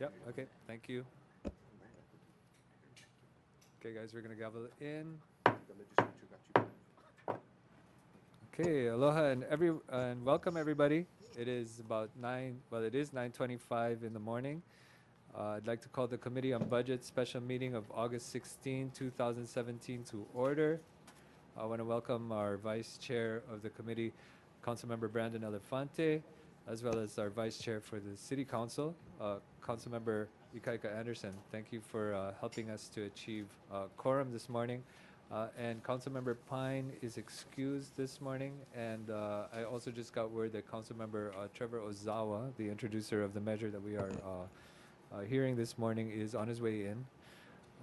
Yep, okay, thank you. Okay, guys, we're gonna gavel in. Okay, aloha and welcome everybody. It is about 9, well, it is 9:25 in the morning. I'd like to call the Committee on Budget special meeting of August 16, 2017 to order. I want to welcome our Vice Chair of the committee, Councilmember Brandon Elefante, as well as our Vice Chair for the City Council, Councilmember Ikaika Anderson. Thank you for helping us to achieve quorum this morning. And Councilmember Pine is excused this morning, and I also just got word that Councilmember Trevor Ozawa, the introducer of the measure that we are hearing this morning, is on his way in.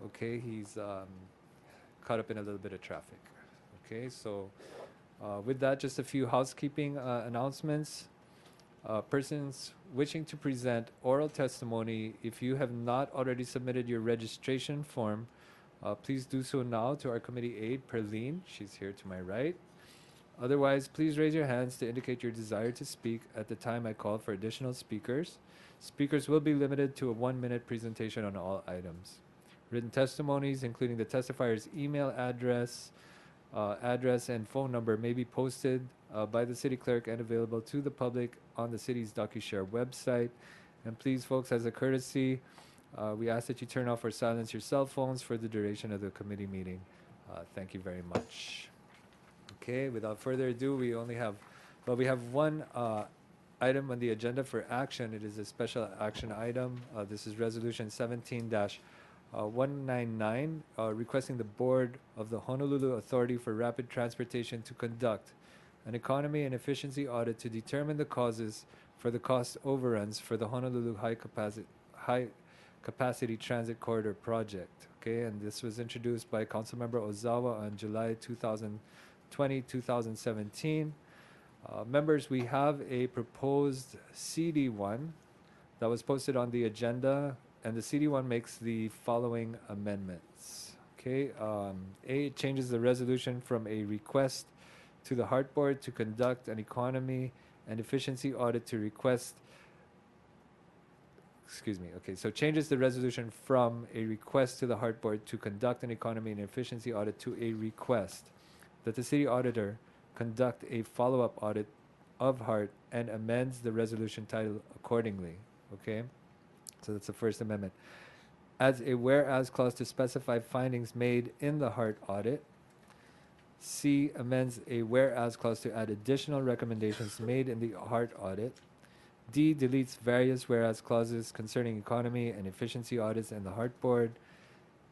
Okay, he's caught up in a little bit of traffic. Okay, so with that, just a few housekeeping announcements. Persons wishing to present oral testimony, if you have not already submitted your registration form, please do so now to our committee aide, Perlene. She's here to my right. Otherwise, please raise your hands to indicate your desire to speak at the time I call for additional speakers. Speakers will be limited to a 1-minute presentation on all items. Written testimonies, including the testifier's email address and phone number, may be posted by the city clerk and available to the public on the city's DocuShare website. And please, folks, as a courtesy, we ask that you turn off or silence your cell phones for the duration of the committee meeting. Thank you very much. Okay, without further ado, we have one item on the agenda for action. It is a special action item. This is Resolution 17-199, requesting the Board of the Honolulu Authority for Rapid Transportation to conduct an economy and efficiency audit to determine the causes for the cost overruns for the Honolulu High Capacity Transit Corridor project. Okay, and this was introduced by Councilmember Ozawa on July 2017. Members, we have a proposed CD1 that was posted on the agenda, and the CD1 makes the following amendments. Okay, A, it changes the resolution from a request to the HART Board to conduct an economy and efficiency audit to request, so changes the resolution from a request to the HART Board to conduct an economy and efficiency audit to a request that the city auditor conduct a follow-up audit of HART and amends the resolution title accordingly. Okay, so that's the First Amendment. Adds a whereas clause to specify findings made in the HART audit. C, amends a whereas clause to add additional recommendations made in the HART audit. D, deletes various whereas clauses concerning economy and efficiency audits and the HART Board.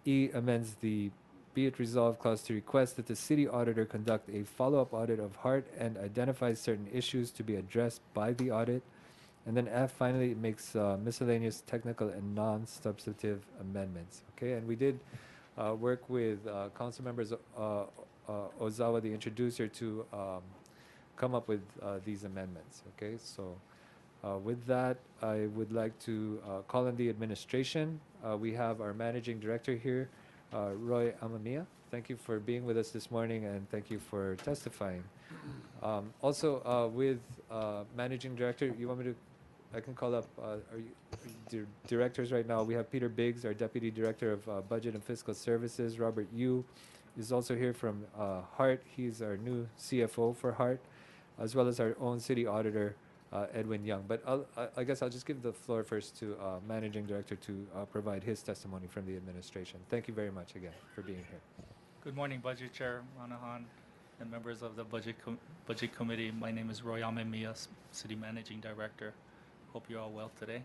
E, amends the be it resolved clause to request that the city auditor conduct a follow-up audit of HART and identifies certain issues to be addressed by the audit. And then F, finally, it makes miscellaneous technical and non-substantive amendments. Okay, and we did work with council members Ozawa, the introducer, to come up with these amendments. Okay, so with that, I would like to call on the administration. We have our managing director here, Roy Amamiya. Thank you for being with us this morning, and thank you for testifying. Also, with managing director, you want me to? I can call up. Are you directors right now? We have Peter Biggs, our deputy director of budget and fiscal services. Robert Yu is also here from HART. He's our new CFO for HART, as well as our own city auditor, Edwin Young. But I guess I'll just give the floor first to Managing Director to provide his testimony from the administration. Thank you very much again for being here. Good morning, Budget Chair Manahan and members of the Budget Committee. My name is Roy Amemiya, City Managing Director. Hope you're all well today.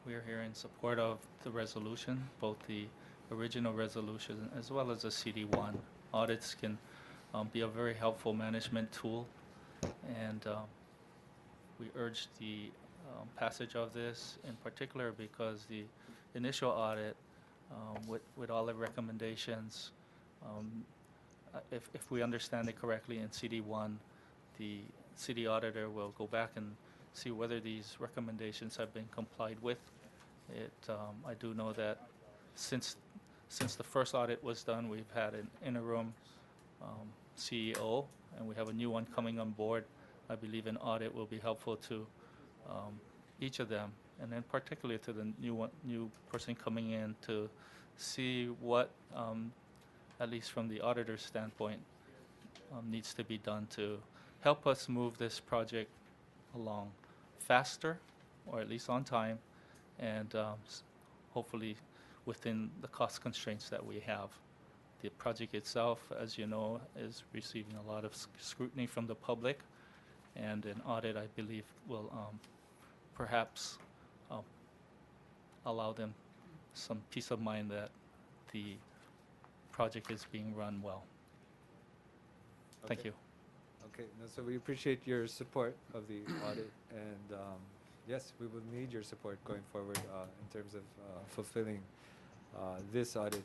We're here in support of the resolution, both the original resolution as well as the CD1. Audits can be a very helpful management tool, and we urge the passage of this in particular because the initial audit with all the recommendations, if we understand it correctly in CD1, the city auditor will go back and see whether these recommendations have been complied with. I do know that since the first audit was done, we've had an interim CEO, and we have a new one coming on board. I believe an audit will be helpful to each of them and then particularly to the new person coming in to see what, at least from the auditor's standpoint, needs to be done to help us move this project along faster, or at least on time, and hopefully within the cost constraints that we have. The project itself, as you know, is receiving a lot of scrutiny from the public, and an audit, I believe, will perhaps allow them some peace of mind that the project is being run well. Thank Okay. you. Okay, no, so we appreciate your support of the audit, and yes, we will need your support going forward in terms of fulfilling this audit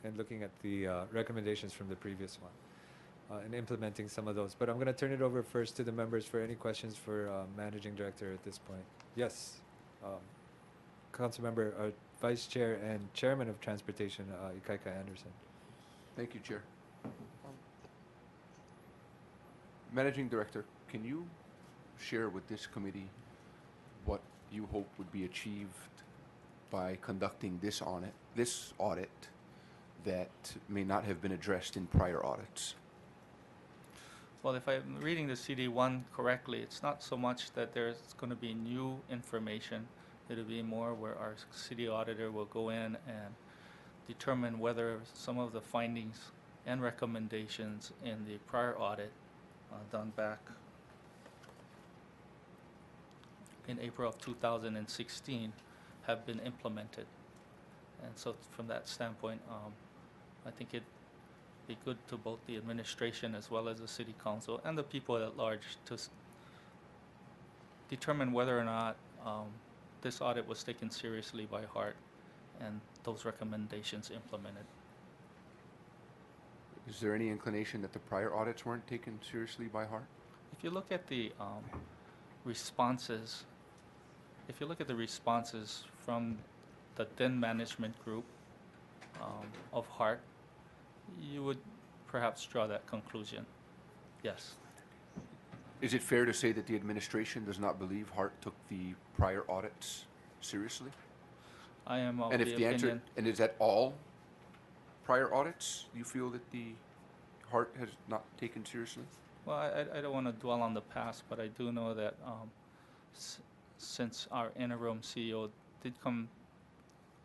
and looking at the recommendations from the previous one and implementing some of those. But I'm going to turn it over first to the members for any questions for Managing Director at this point. Yes, Councilmember, Vice Chair and Chairman of Transportation, Ikaika Anderson. Thank you, Chair. Managing Director, can you share with this committee what you hope would be achieved by conducting this audit that may not have been addressed in prior audits? Well, if I'm reading the CD1 correctly, it's not so much that there's going to be new information. It'll be more where our city auditor will go in and determine whether some of the findings and recommendations in the prior audit done back in April of 2016 have been implemented. And so from that standpoint, I think it'd be good to both the administration as well as the city council and the people at large to determine whether or not this audit was taken seriously by heart and those recommendations implemented. Is there any inclination that the prior audits weren't taken seriously by heart? If you look at the responses, from the then management group of Heart, you would perhaps draw that conclusion. Yes. Is it fair to say that the administration does not believe Hart took the prior audits seriously? I am of And the if the answer, opinion. and is that all prior audits you feel that the Hart has not taken seriously? Well, I don't want to dwell on the past, but I do know that since our interim CEO did come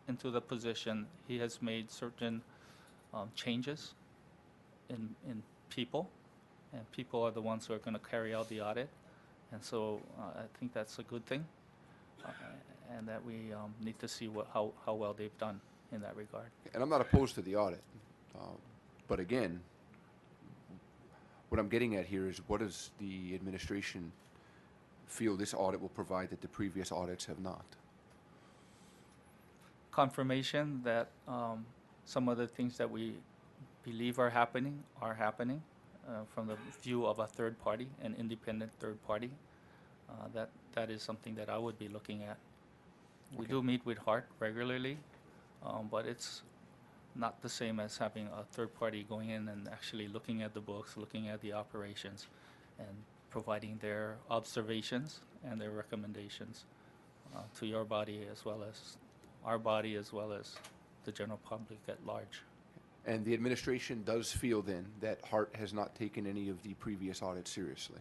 into the position, he has made certain changes in people, and people are the ones who are going to carry out the audit. And so I think that's a good thing, and that we need to see how well they've done in that regard. And I'm not opposed to the audit, but again, what I'm getting at here is what does the administration feel this audit will provide that the previous audits have not? Confirmation that some of the things that we believe are happening from the view of a third party, an independent third party. That is something that I would be looking at. We Okay. do meet with Hart regularly, but it's not the same as having a third party going in and actually looking at the books, looking at the operations, and providing their observations and their recommendations to your body as well as our body as well as the general public at large. And the administration does feel then that Hart has not taken any of the previous audits seriously?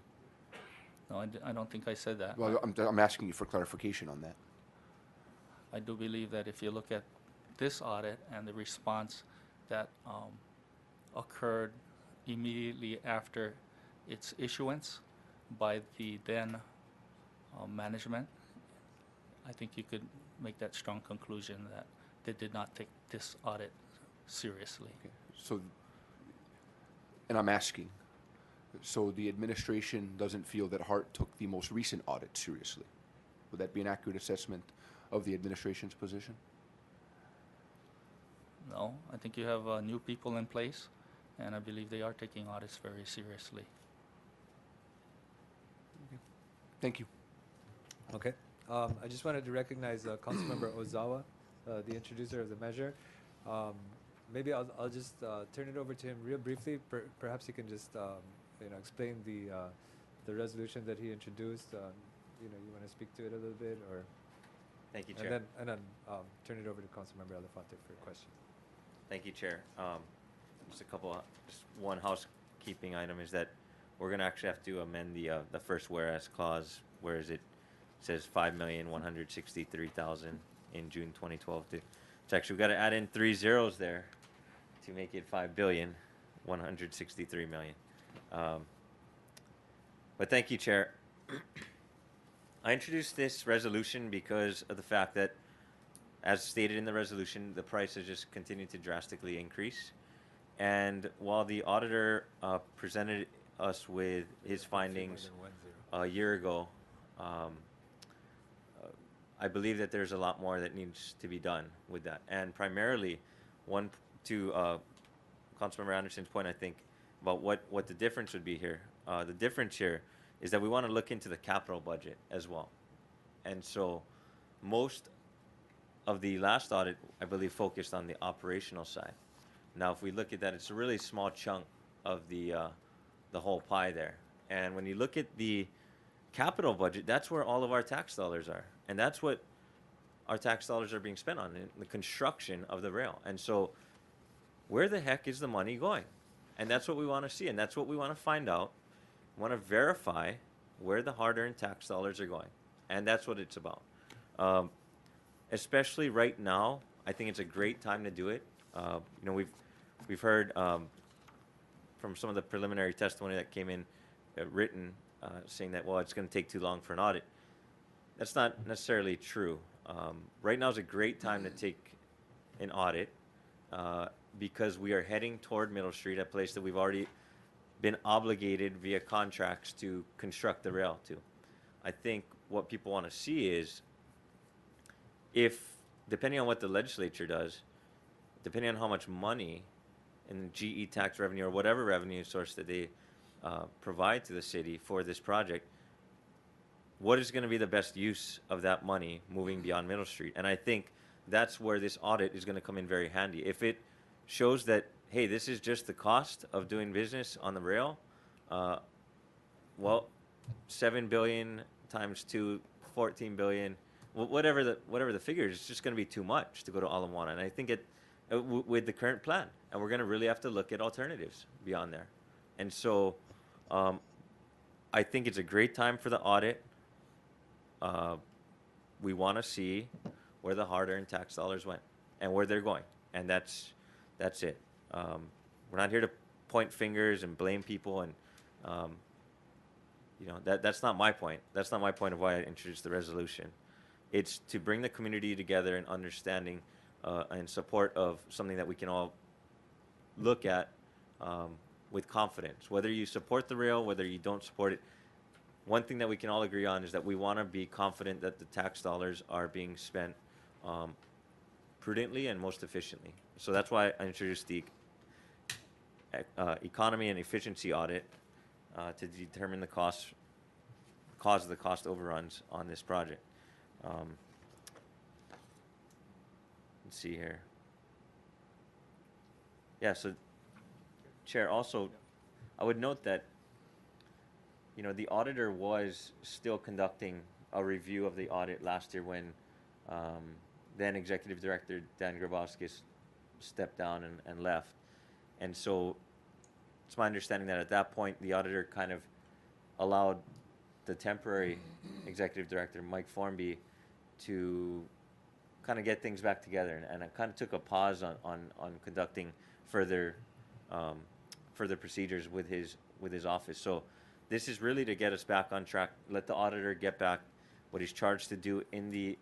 No, I don't think I said that. Well, I'm asking you for clarification on that. I do believe that if you look at this audit and the response that occurred immediately after its issuance by the then management, I think you could make that strong conclusion that they did not take this audit seriously. Okay. So, and I'm asking, so the administration doesn't feel that Hart took the most recent audit seriously? Would that be an accurate assessment of the administration's position? No, I think you have new people in place, and I believe they are taking audits very seriously. Thank you. Okay. I just wanted to recognize Councilmember Ozawa, the introducer of the measure. Maybe I'll just turn it over to him real briefly. Perhaps he can just explain the resolution that he introduced. You want to speak to it a little bit, or Thank you, And Chair. then turn it over to Councilmember Elefante for questions. Thank you, Chair. Just one housekeeping item is that we're going to actually have to amend the first whereas clause, whereas it says 5,163,000 in June 2012. It's actually, we've got to add in 3 zeros there to make it 5,163,000,000. But thank you, Chair. I introduced this resolution because of the fact that, as stated in the resolution, the price has just continued to drastically increase. And while the auditor presented us with his findings More than 1 0. a year ago, I believe that there's a lot more that needs to be done with that. And primarily, to Councilmember Anderson's point, I think, about what the difference would be here. The difference here is that we want to look into the capital budget as well. And so most of the last audit, I believe, focused on the operational side. Now, if we look at that, it's a really small chunk of the whole pie there. And when you look at the capital budget, that's where all of our tax dollars are. And that's what our tax dollars are being spent on, in the construction of the rail. And so where the heck is the money going? And that's what we want to see. And that's what we want to find out. We want to verify where the hard-earned tax dollars are going. And that's what it's about. Especially right now, I think it's a great time to do it. We've heard from some of the preliminary testimony that came in written, saying that, well, it's going to take too long for an audit. That's not necessarily true. Right now is a great time to take an audit because we are heading toward Middle Street, a place that we've already been obligated via contracts to construct the rail to. I think what people want to see is, if, depending on what the legislature does, depending on how much money in GE tax revenue or whatever revenue source that they provide to the city for this project, what is going to be the best use of that money moving beyond Middle Street? And I think that's where this audit is going to come in very handy. If it shows that, hey, this is just the cost of doing business on the rail, well, 7 billion times 2, 14 billion, whatever the figure is, it's just going to be too much to go to Ala Moana. And I think with the current plan, and we're going to really have to look at alternatives beyond there. And so I think it's a great time for the audit. We want to see where the hard-earned tax dollars went and where they're going, and that's it. We're not here to point fingers and blame people, and that's not my point. That's not my point of why I introduced the resolution. It's to bring the community together in understanding and support of something that we can all look at with confidence. Whether you support the rail, whether you don't support it, one thing that we can all agree on is that we want to be confident that the tax dollars are being spent prudently and most efficiently. So that's why I introduced the economy and efficiency audit to determine the cause of the cost overruns on this project. Let's see here. Yeah, so Chair, also, I would note that the auditor was still conducting a review of the audit last year when then Executive Director Dan Grabowskis stepped down and left. And so it's my understanding that at that point, the auditor kind of allowed the temporary Executive Director, Mike Formby, to kind of get things back together. And I kind of took a pause on conducting further procedures with his office. So this is really to get us back on track, let the auditor get back what he's charged to do in the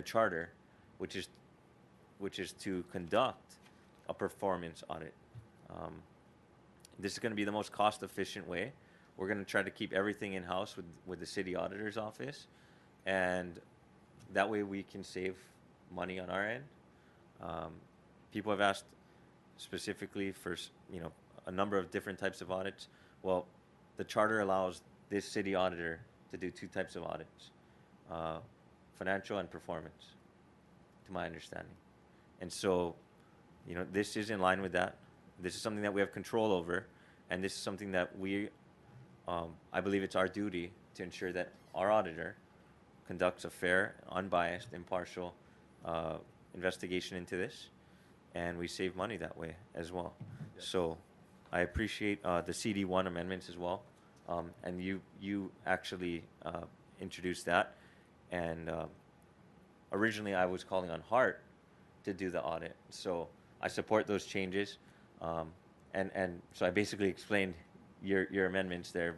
charter, which is to conduct a performance audit. This is going to be the most cost-efficient way. We're going to try to keep everything in-house with the city auditor's office, and that way we can save money on our end. People have asked specifically for a number of different types of audits. Well, the charter allows this city auditor to do 2 types of audits, financial and performance, to my understanding. And so, this is in line with that. This is something that we have control over, and this is something that I believe it's our duty to ensure that our auditor conducts a fair, unbiased, impartial investigation into this, and we save money that way as well. Yes. So I appreciate the CD1 amendments as well, and you actually introduced that, and originally I was calling on Hart to do the audit, so I support those changes, and so I basically explained your amendments there,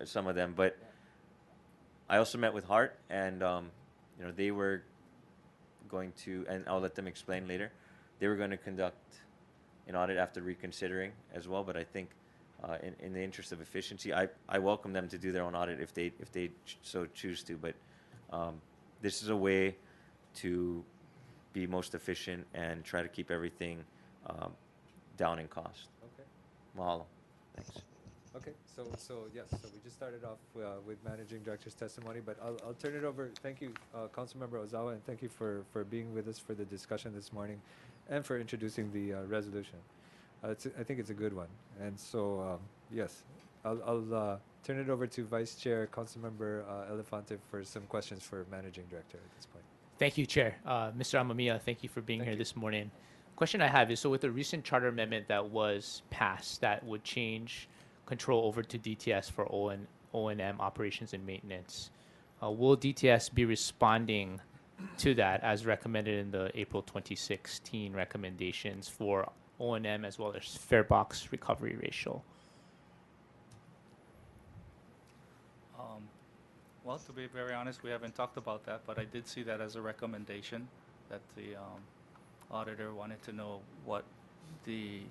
some of them, but I also met with Hart, and they were going to, and I'll let them explain later. They were going to conduct an audit after reconsidering as well. But I think, in the interest of efficiency, I welcome them to do their own audit if they so choose to. But this is a way to be most efficient and try to keep everything down in cost. Okay. Mahalo. Thanks. Okay, so yes, so we just started off with Managing Director's testimony, but I'll turn it over. Thank you, Councilmember Ozawa, and thank you for being with us for the discussion this morning, and for introducing the resolution. I think it's a good one, and so yes, I'll turn it over to Vice Chair Councilmember Elefante for some questions for Managing Director at this point. Thank you, Chair. Mr. Amamiya, thank you for being Thank here you. this morning. Question I have is, so with the recent charter amendment that was passed that would change control over to DTS for O&M operations and maintenance, will DTS be responding to that as recommended in the April 2016 recommendations for O&M as well as fare box recovery ratio? Well, to be very honest, we haven't talked about that, but I did see that as a recommendation that the auditor wanted to know what the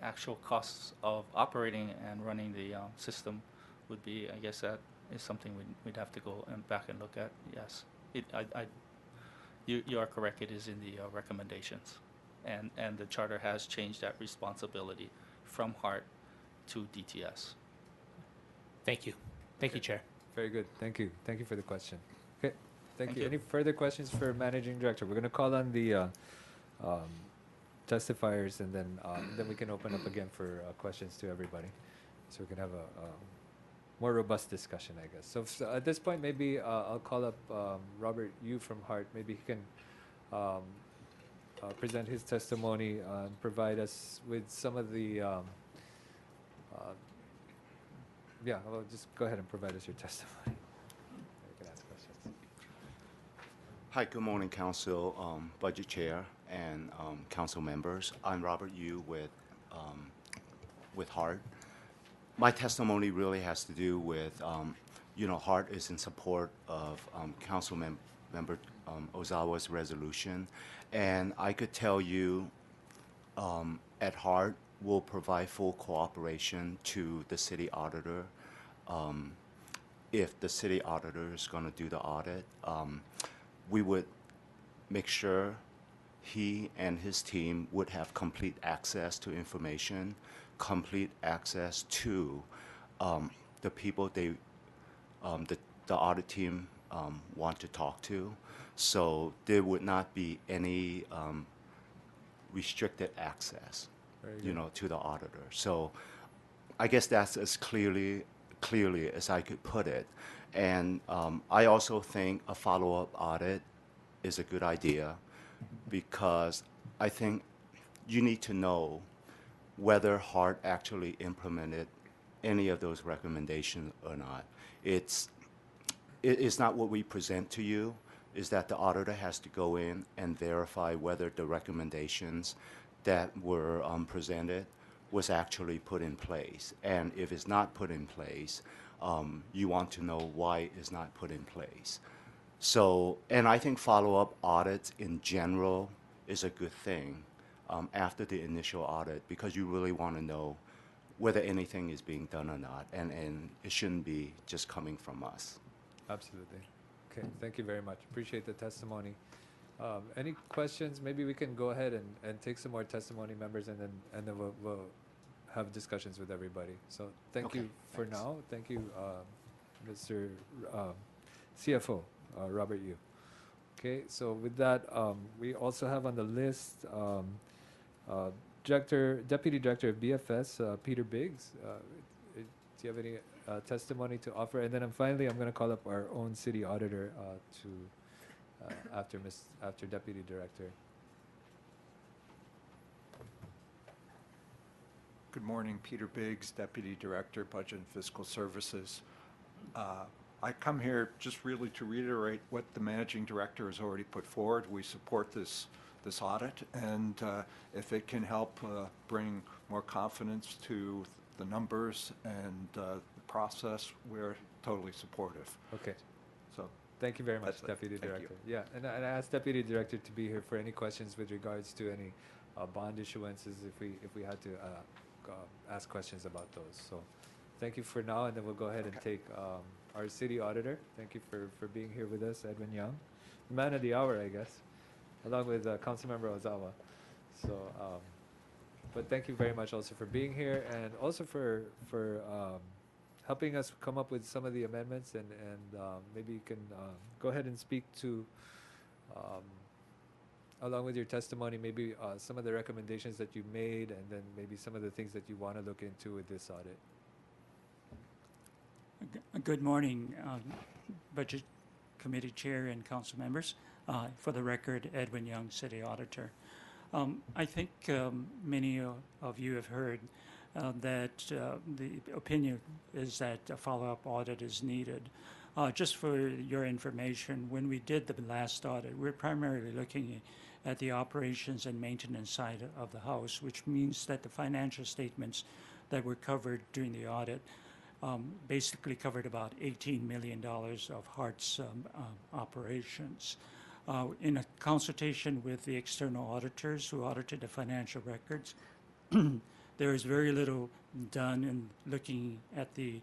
actual costs of operating and running the system would be. I guess that is something we'd have to go and back and look at. Yes, you are correct. It is in the recommendations, and the charter has changed that responsibility from HART to DTS. Thank you. Thank you, Chair. Very good. Thank you. Thank you for the question. Okay. Thank Thank you. you. Any further questions for Managing Director? We're going to call on the testifiers, and then we can open up again for questions to everybody, so we can have a more robust discussion, I guess. So at this point, maybe I'll call up Robert Yu from HART. Maybe he can present his testimony and provide us with some of the yeah, well, just go ahead and provide us your testimony. You can ask questions. Hi, good morning, Council, Budget Chair, and Council members. I'm Robert Yu with HART. My testimony really has to do with, HART is in support of Council Member Ozawa's resolution, and I could tell you, at HART, we'll provide full cooperation to the city auditor. If the city auditor is going to do the audit, we would make sure he and his team would have complete access to information, complete access to the people the audit team want to talk to. So there would not be any restricted access, Very good. to the auditor. So I guess that's as clearly as I could put it. And I also think a follow-up audit is a good idea, because I think you need to know whether HART actually implemented any of those recommendations or not. It's not what we present to you, is that the auditor has to go in and verify whether the recommendations that were presented was actually put in place. And if it's not put in place, you want to know why it's not put in place. So, and I think follow-up audits in general is a good thing after the initial audit, because you really want to know whether anything is being done or not, and it shouldn't be just coming from us. Absolutely. Okay, thank you very much. Appreciate the testimony. Any questions? Maybe we can go ahead and take some more testimony, members, and then we'll have discussions with everybody. So thank Okay, you for thanks. now. Thank you, Mr. CFO, Robert Yu. Okay, so with that, we also have on the list Deputy Director of BFS, Peter Biggs. Do you have any testimony to offer, and then finally I'm going to call up our own city auditor to after Deputy Director. Good morning, Peter Biggs, Deputy Director, Budget and Fiscal Services. I come here just really to reiterate what the Managing Director has already put forward. We support this audit, and if it can help bring more confidence to the numbers and the process, we're totally supportive. Okay. So Thank you very much, That's it. Deputy Thank you. Director. Yeah, and I asked Deputy Director to be here for any questions with regards to any bond issuances if we had to ask questions about those. So thank you for now, and then we'll go ahead and take our city auditor. Thank you for being here with us, Edwin Young, man of the hour, I guess, along with Councilmember Ozawa. So, but thank you very much also for being here, and also for helping us come up with some of the amendments, and maybe you can go ahead and speak to, along with your testimony, maybe some of the recommendations that you made, and then maybe some of the things that you want to look into with this audit. Good morning, Budget Committee Chair and council members. For the record, Edwin Young, City Auditor. I think many of you have heard that the opinion is that a follow-up audit is needed. Just for your information, when we did the last audit, we're primarily looking at the operations and maintenance side of the house, which means that the financial statements that were covered during the audit basically covered about $18 million of HART's operations. In a consultation with the external auditors who audited the financial records, there is very little done in looking at the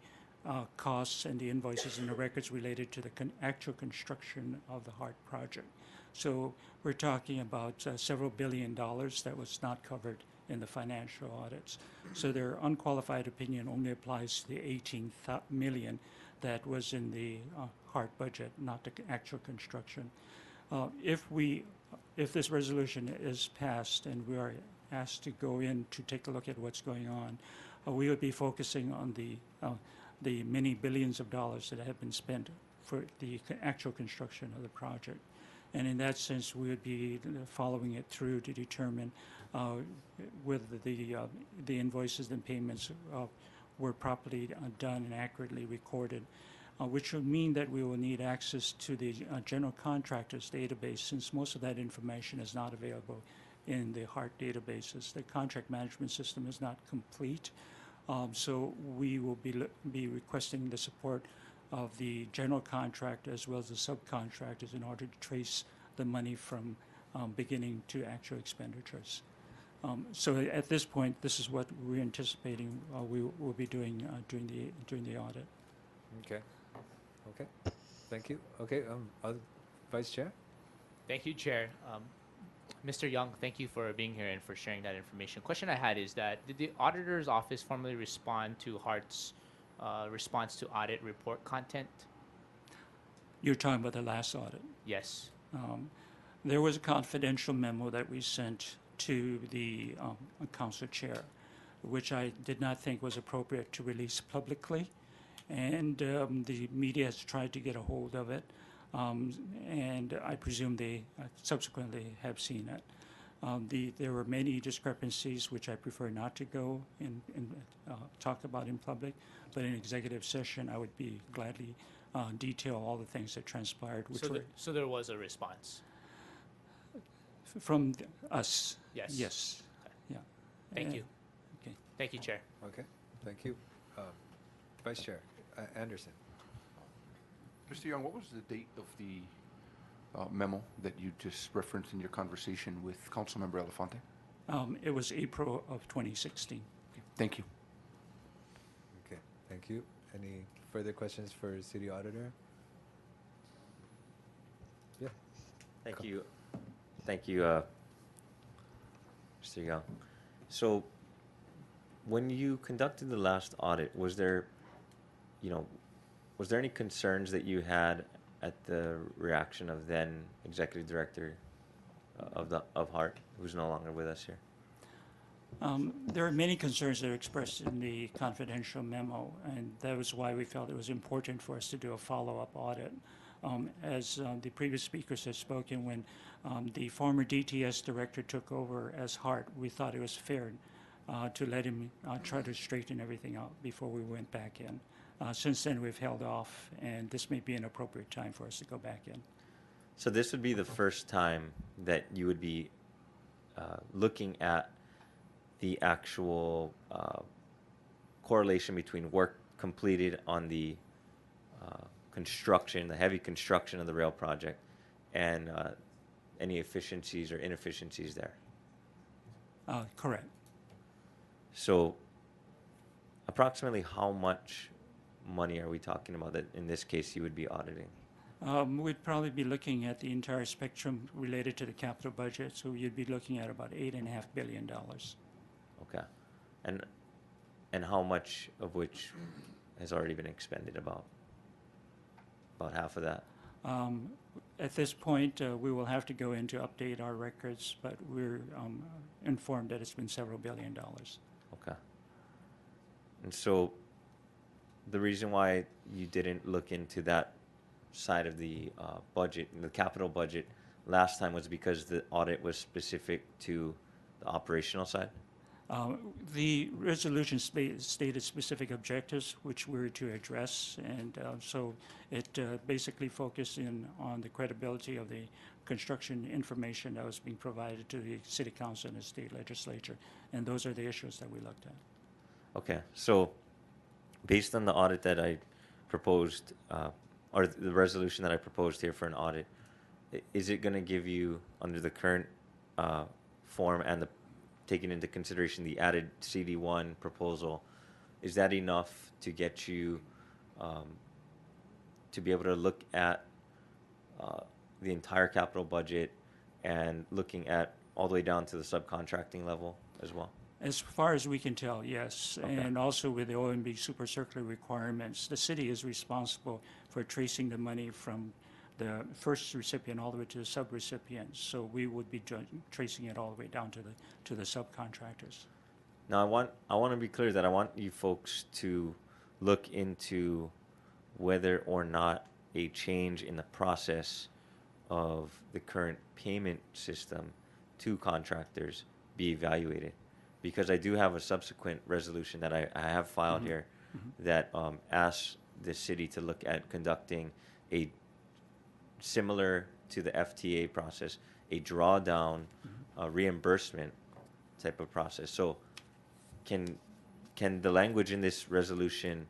costs and the invoices and the records related to the actual construction of the HART project. So we're talking about several $1 billion that was not covered in the financial audits. So their unqualified opinion only applies to the 18 million that was in the HART budget, not the actual construction. If this resolution is passed and we are asked to go in to take a look at what's going on, we would be focusing on the many billions of dollars that have been spent for the actual construction of the project. And in that sense, we would be following it through to determine whether the invoices and payments were properly done and accurately recorded, which would mean that we will need access to the general contractors database, since most of that information is not available in the HART databases. The contract management system is not complete, so we will be requesting the support of the general contractor as well as the subcontractors in order to trace the money from beginning to actual expenditures. So at this point, this is what we're anticipating we will be doing during the audit. Okay. Okay. Thank you. Okay. Vice Chair. Thank you, Chair. Mr. Young, thank you for being here and for sharing that information. Question I had is that did the auditor's office formally respond to HART's response to audit report content? You're talking about the last audit. Yes. There was a confidential memo that we sent to the council chair, which I did not think was appropriate to release publicly. And the media has tried to get a hold of it. And I presume they subsequently have seen it. There were many discrepancies, which I prefer not to go and talk about in public, but in executive session, I would be gladly detail all the things that transpired. Which So there was a response? From us. Yes. Yes. Okay. Yeah. Thank you. Okay. Thank you, Chair. Okay. Thank you. Vice Chair Anderson. Mr. Young, what was the date of the memo that you just referenced in your conversation with Councilmember Elefante? It was April of 2016. Thank you. Okay. Thank you. Any further questions for City Auditor? Yeah. Thank you. Thank you, Mr. Young. So, when you conducted the last audit, was there any concerns that you had at the reaction of then Executive Director of HART, who's no longer with us here? There are many concerns that are expressed in the confidential memo, and that was why we felt it was important for us to do a follow-up audit. As the previous speakers have spoken, when the former DTS director took over as Hart, we thought it was fair to let him try to straighten everything out before we went back in. Since then, we've held off, and this may be an appropriate time for us to go back in. So this would be the first time that you would be looking at the actual correlation between work completed on the construction, the heavy construction of the rail project, and any efficiencies or inefficiencies there. Correct. So approximately how much money are we talking about that in this case you would be auditing? We'd probably be looking at the entire spectrum related to the capital budget, so you'd be looking at about $8.5 billion. Okay. And how much of which has already been expended? About half of that? At this point, we will have to go in to update our records, but we're informed that it's been several $billion. Okay. And so the reason why you didn't look into that side of the budget, the capital budget, last time was because the audit was specific to the operational side? The resolution stated specific objectives which we were to address, and so it basically focused in on the credibility of the construction information that was being provided to the City Council and the State Legislature, and those are the issues that we looked at. Okay, so based on the audit that I proposed, or the resolution that I proposed here for an audit, is it going to give you, under the current form and the taking into consideration the added CD1 proposal, is that enough to get you to be able to look at the entire capital budget and looking at all the way down to the subcontracting level as well? As far as we can tell, yes. Okay. And also with the OMB super circular requirements, the city is responsible for tracing the money from the first recipient all the way to the sub-recipients. So we would be tracing it all the way down to the subcontractors. Now, I want to be clear that I want you folks to look into whether or not a change in the process of the current payment system to contractors be evaluated. Because I do have a subsequent resolution that I have filed here that asks the city to look at conducting a similar to the FTA process, a drawdown reimbursement type of process. So can the language in this resolution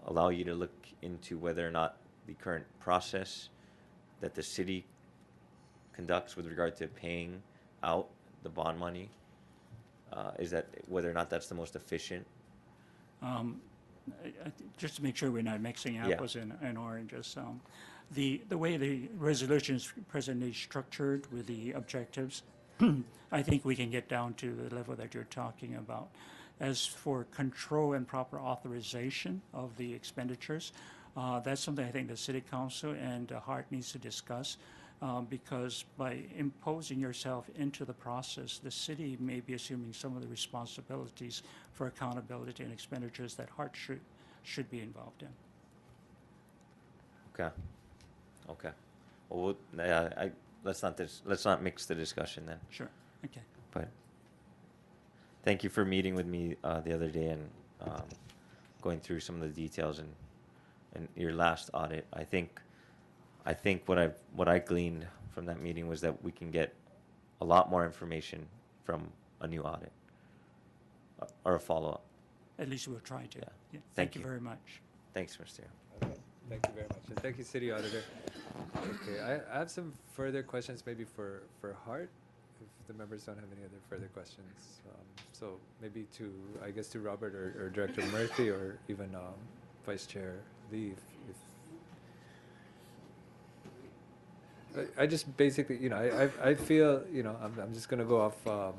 allow you to look into whether or not the current process that the city conducts with regard to paying out the bond money, is that whether or not that's the most efficient? Just to make sure we're not mixing apples and oranges. The way the resolution is presently structured with the objectives, I think we can get down to the level that you're talking about. As for control and proper authorization of the expenditures, that's something I think the City Council and Hart needs to discuss. Because by imposing yourself into the process, the city may be assuming some of the responsibilities for accountability and expenditures that Hart should be involved in. Okay. Okay. Well, let's not mix the discussion then. Sure. Okay. But thank you for meeting with me the other day and going through some of the details in your last audit. I think what I gleaned from that meeting was that we can get a lot more information from a new audit or a follow-up. At least we'll try to. Yeah. Yeah. Thank Thank you you. very much. Thanks, Mr. Okay. Thank you very much. And thank you, City Auditor. Okay, I have some further questions maybe for Hart, if the members don't have any other further questions. So maybe to Robert or Director Murphy or even Vice Chair Lee, I just basically, I feel, I'm just going to go off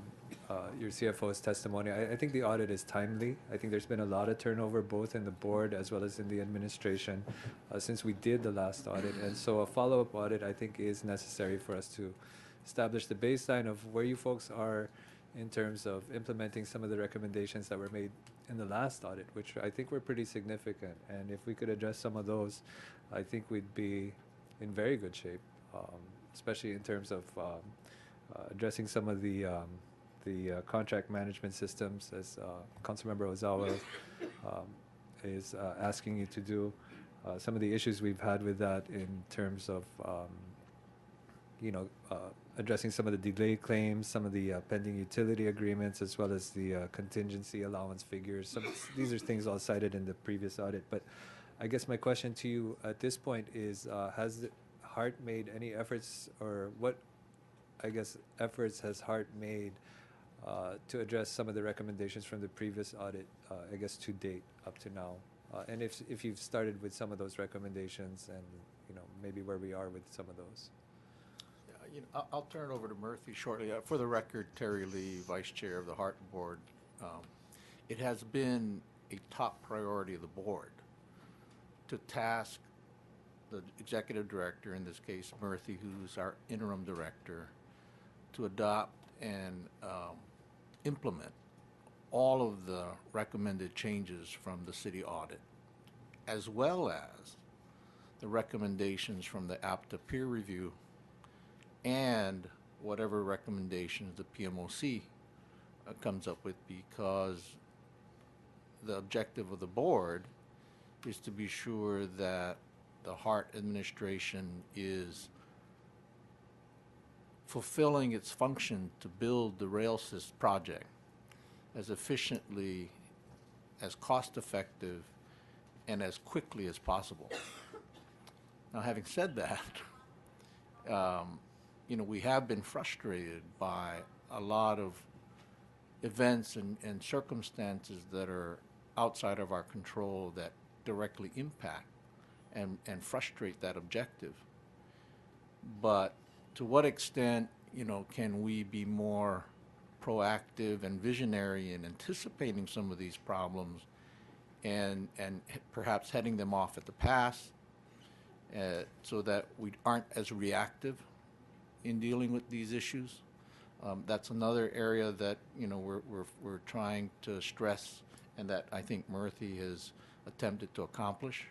your CFO's testimony. I think the audit is timely. I think there's been a lot of turnover both in the board as well as in the administration since we did the last audit. And so a follow-up audit, I think, is necessary for us to establish the baseline of where you folks are in terms of implementing some of the recommendations that were made in the last audit, which I think were pretty significant. And if we could address some of those, I think we'd be in very good shape, especially in terms of addressing some of the contract management systems, as Councilmember Ozawa is asking you to do. Some of the issues we've had with that in terms of addressing some of the delay claims, some of the pending utility agreements, as well as the contingency allowance figures. These are things all cited in the previous audit. But I guess my question to you at this point is, has HART made any efforts, or what, I guess, efforts has HART made to address some of the recommendations from the previous audit, I guess, to date, up to now? And if you've started with some of those recommendations, and maybe where we are with some of those. I'll turn it over to Murthy shortly. For the record, Terry Lee, Vice Chair of the HART Board. It has been a top priority of the board to task the Executive Director, in this case Murthy, who's our interim director, to adopt and implement all of the recommended changes from the city audit, as well as the recommendations from the APTA peer review and whatever recommendations the PMOC comes up with, because the objective of the board is to be sure that the HART administration is fulfilling its function to build the RailSys project as efficiently, as cost-effective, and as quickly as possible. Now, having said that, we have been frustrated by a lot of events and circumstances that are outside of our control that directly impact and frustrate that objective. But to what extent, can we be more proactive and visionary in anticipating some of these problems and perhaps heading them off at the pass, so that we aren't as reactive in dealing with these issues? That's another area that we're trying to stress, and that I think Murthy has attempted to accomplish.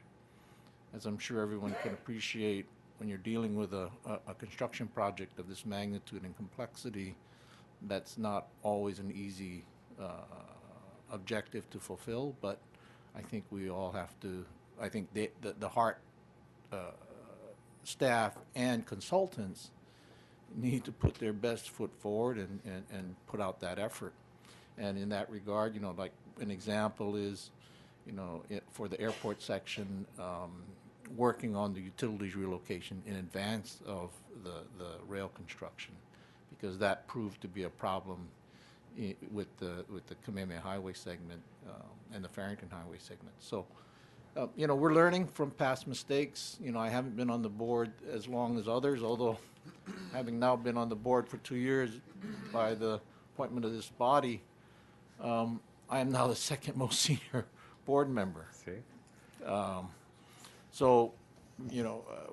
As I'm sure everyone can appreciate, when you're dealing with a construction project of this magnitude and complexity, that's not always an easy objective to fulfill. But I think we all have to, I think the HART staff and consultants need to put their best foot forward and put out that effort. And in that regard, like an example is, for the airport section, working on the utilities relocation in advance of the rail construction, because that proved to be a problem with the Kamehameha Highway segment and the Farrington Highway segment. So, we're learning from past mistakes. I haven't been on the board as long as others, although having now been on the board for 2 years by the appointment of this body, I am now the second most senior board member. See? So,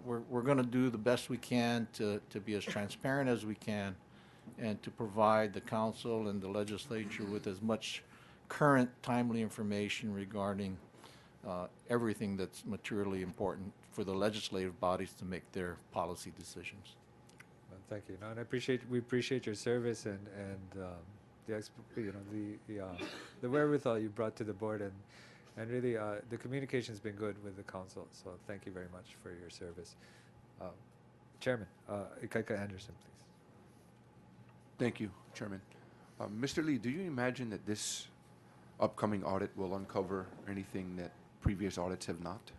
we're going to do the best we can to be as transparent as we can, and to provide the council and the legislature with as much current, timely information regarding everything that's materially important for the legislative bodies to make their policy decisions. Well, thank you. No, and we appreciate your service and the wherewithal you brought to the board, and really the communication's been good with the council. So thank you very much for your service. Chairman, Ikaika Anderson, please. Thank you, Chairman. Mr. Lee, do you imagine that this upcoming audit will uncover anything that previous audits have not?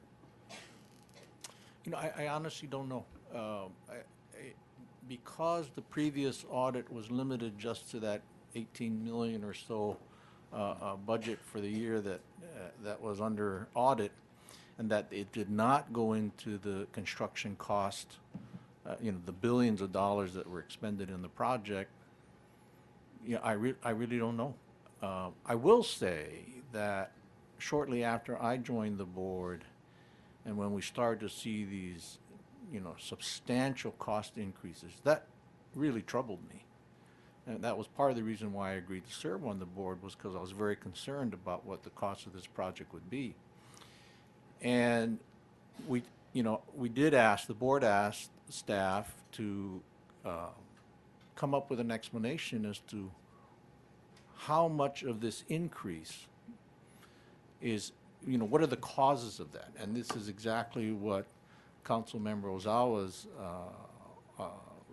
I honestly don't know. Because the previous audit was limited just to that 18 million or so budget for the year that was under audit, and that it did not go into the construction cost, the billions of dollars that were expended in the project. I really don't know. I will say that shortly after I joined the board, and when we started to see these, substantial cost increases, that really troubled me. And that was part of the reason why I agreed to serve on the board, was because I was very concerned about what the cost of this project would be. And we, the board asked staff to come up with an explanation as to how much of this increase is, what are the causes of that? And this is exactly what Councilmember Ozawa's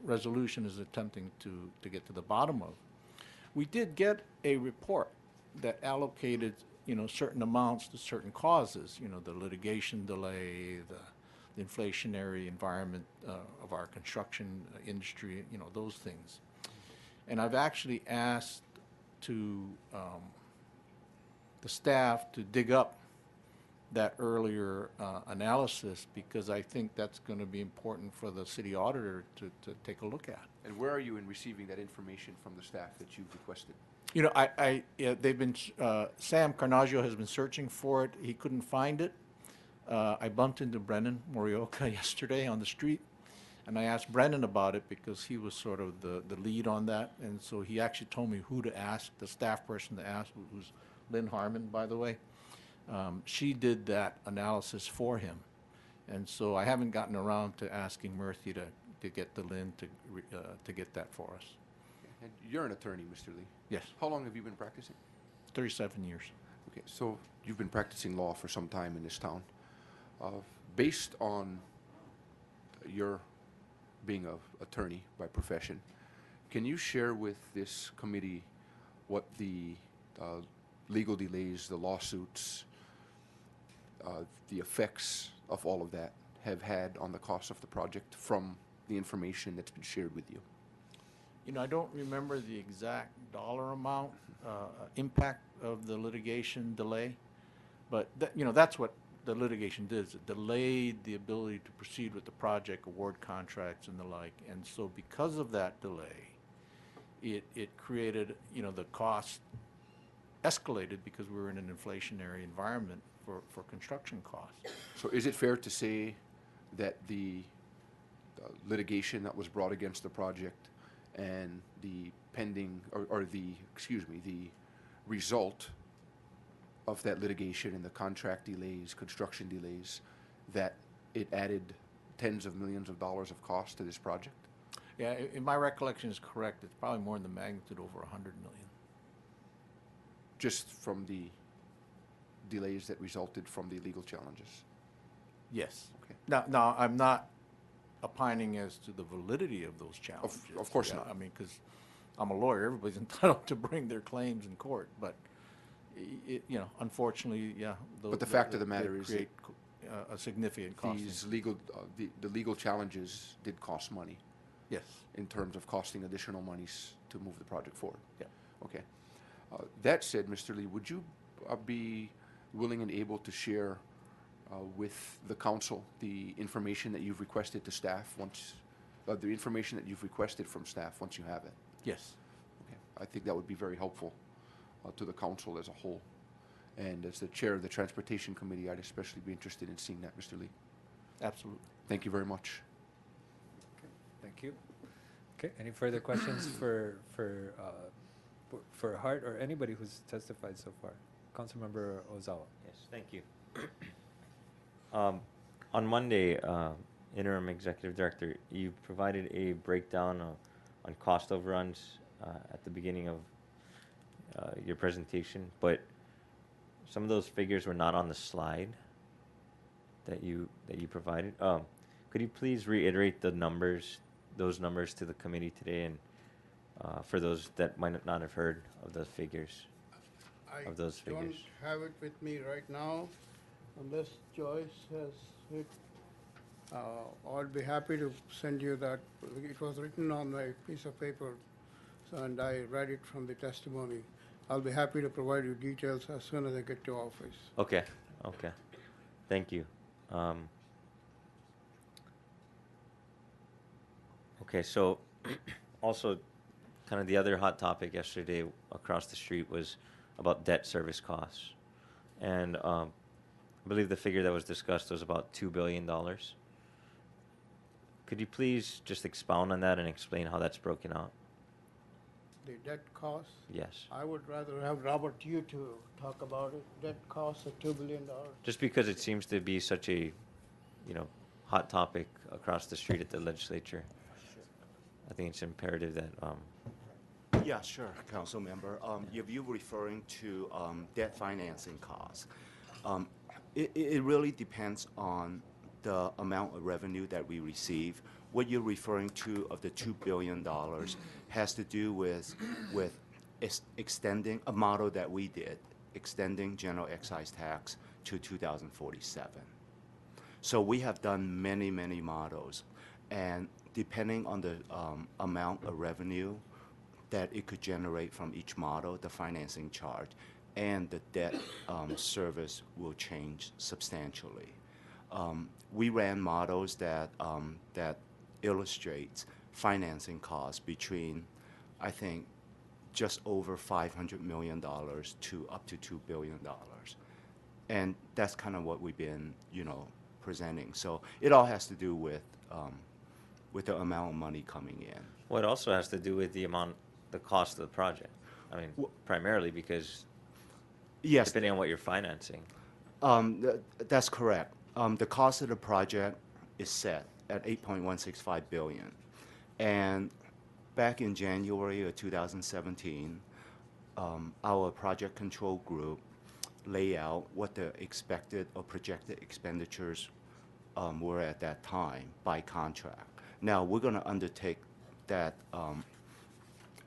resolution is attempting to get to the bottom of. We did get a report that allocated, certain amounts to certain causes, the litigation delay, the inflationary environment of our construction industry, those things. And I've actually asked to the staff to dig up that earlier analysis, because I think that's going to be important for the city auditor to take a look at. And where are you in receiving that information from the staff that you've requested? They've been, Sam Carnaggio has been searching for it. He couldn't find it. I bumped into Brennan Morioka yesterday on the street, and I asked Brennan about it because he was sort of the lead on that. And so he actually told me who to ask, the staff person to ask, who's Lynn Harmon, by the way. She did that analysis for him. And so I haven't gotten around to asking Murthy to get the Lynn to get that for us. And you're an attorney, Mr. Lee. Yes, How long have you been practicing? 37 years. Okay, so you've been practicing law for some time in this town. Based on your being an attorney by profession, can you share with this committee what the legal delays, the lawsuits, the effects of all of that have had on the cost of the project from the information that's been shared with you? I don't remember the exact dollar amount, impact of the litigation delay, but that's what the litigation did. It delayed the ability to proceed with the project, award contracts and the like. And so because of that delay, it created, the cost escalated because we were in an inflationary environment for construction costs. So is it fair to say that the litigation that was brought against the project and the pending, the result of that litigation and the contract delays, construction delays, that it added tens of millions of dollars of cost to this project? Yeah, if my recollection is correct, it's probably more in the magnitude over 100 million. Just from the delays that resulted from the legal challenges? Yes. Okay. Now I'm not opining as to the validity of those challenges. Of course Yeah, not. I mean, because I'm a lawyer, everybody's entitled to bring their claims in court, but unfortunately, yeah. But the fact of the matter they is create a significant cost. These legal, the legal challenges did cost money Yes. in terms of costing additional monies to move the project forward. Yeah. Okay. That said, Mr. Lee, would you be willing and able to share with the council the information that you've requested to staff once, the information that you've requested from staff once you have it? Yes. Okay. I think that would be very helpful to the council as a whole. And as the chair of the Transportation Committee, I'd especially be interested in seeing that, Mr. Lee. Absolutely. Thank you very much. Thank you. Okay, any further questions for Hart or anybody who's testified so far? Councilmember Ozawa. Yes, thank you. On Monday, Interim Executive Director, you provided a breakdown on cost overruns at the beginning of your presentation, but some of those figures were not on the slide that you provided. Could you please reiterate those numbers to the committee today, and for those that might not have heard of the figures? I Of those figures. don't have it with me right now, unless Joyce has it. I'll be happy to send you that. It was written on a piece of paper, and I read it from the testimony. I'll be happy to provide you details as soon as I get to office. Okay, thank you. Okay, so also kind of the other hot topic yesterday across the street was about debt service costs. And I believe the figure that was discussed was about $2 billion. Could you please just expound on that and explain how that's broken out? the debt costs. Yes. I would rather have Robert, you to talk about it. Debt costs of $2 billion. Just because it seems to be such a, hot topic across the street at the legislature, I think it's imperative that, Yeah, sure, council member. If you're referring to debt financing costs, it really depends on the amount of revenue that we receive. What you're referring to of the $2 billion has to do with extending a model that we did, extending general excise tax to 2047. So we have done many, many models, and depending on the amount of revenue that it could generate from each model, the financing charge and the debt service will change substantially. We ran models that illustrates financing costs between, I think, just over $500 million to up to $2 billion. And that's kind of what we've been, presenting. So it all has to do with the amount of money coming in. well, it also has to do with the cost of the project. I mean, primarily because Yes, depending on what you're financing. that's correct. The cost of the project is set at $8.165 billion. And back in January of 2017, our project control group lay out what the expected or projected expenditures were at that time by contract. Now, we're going to undertake that.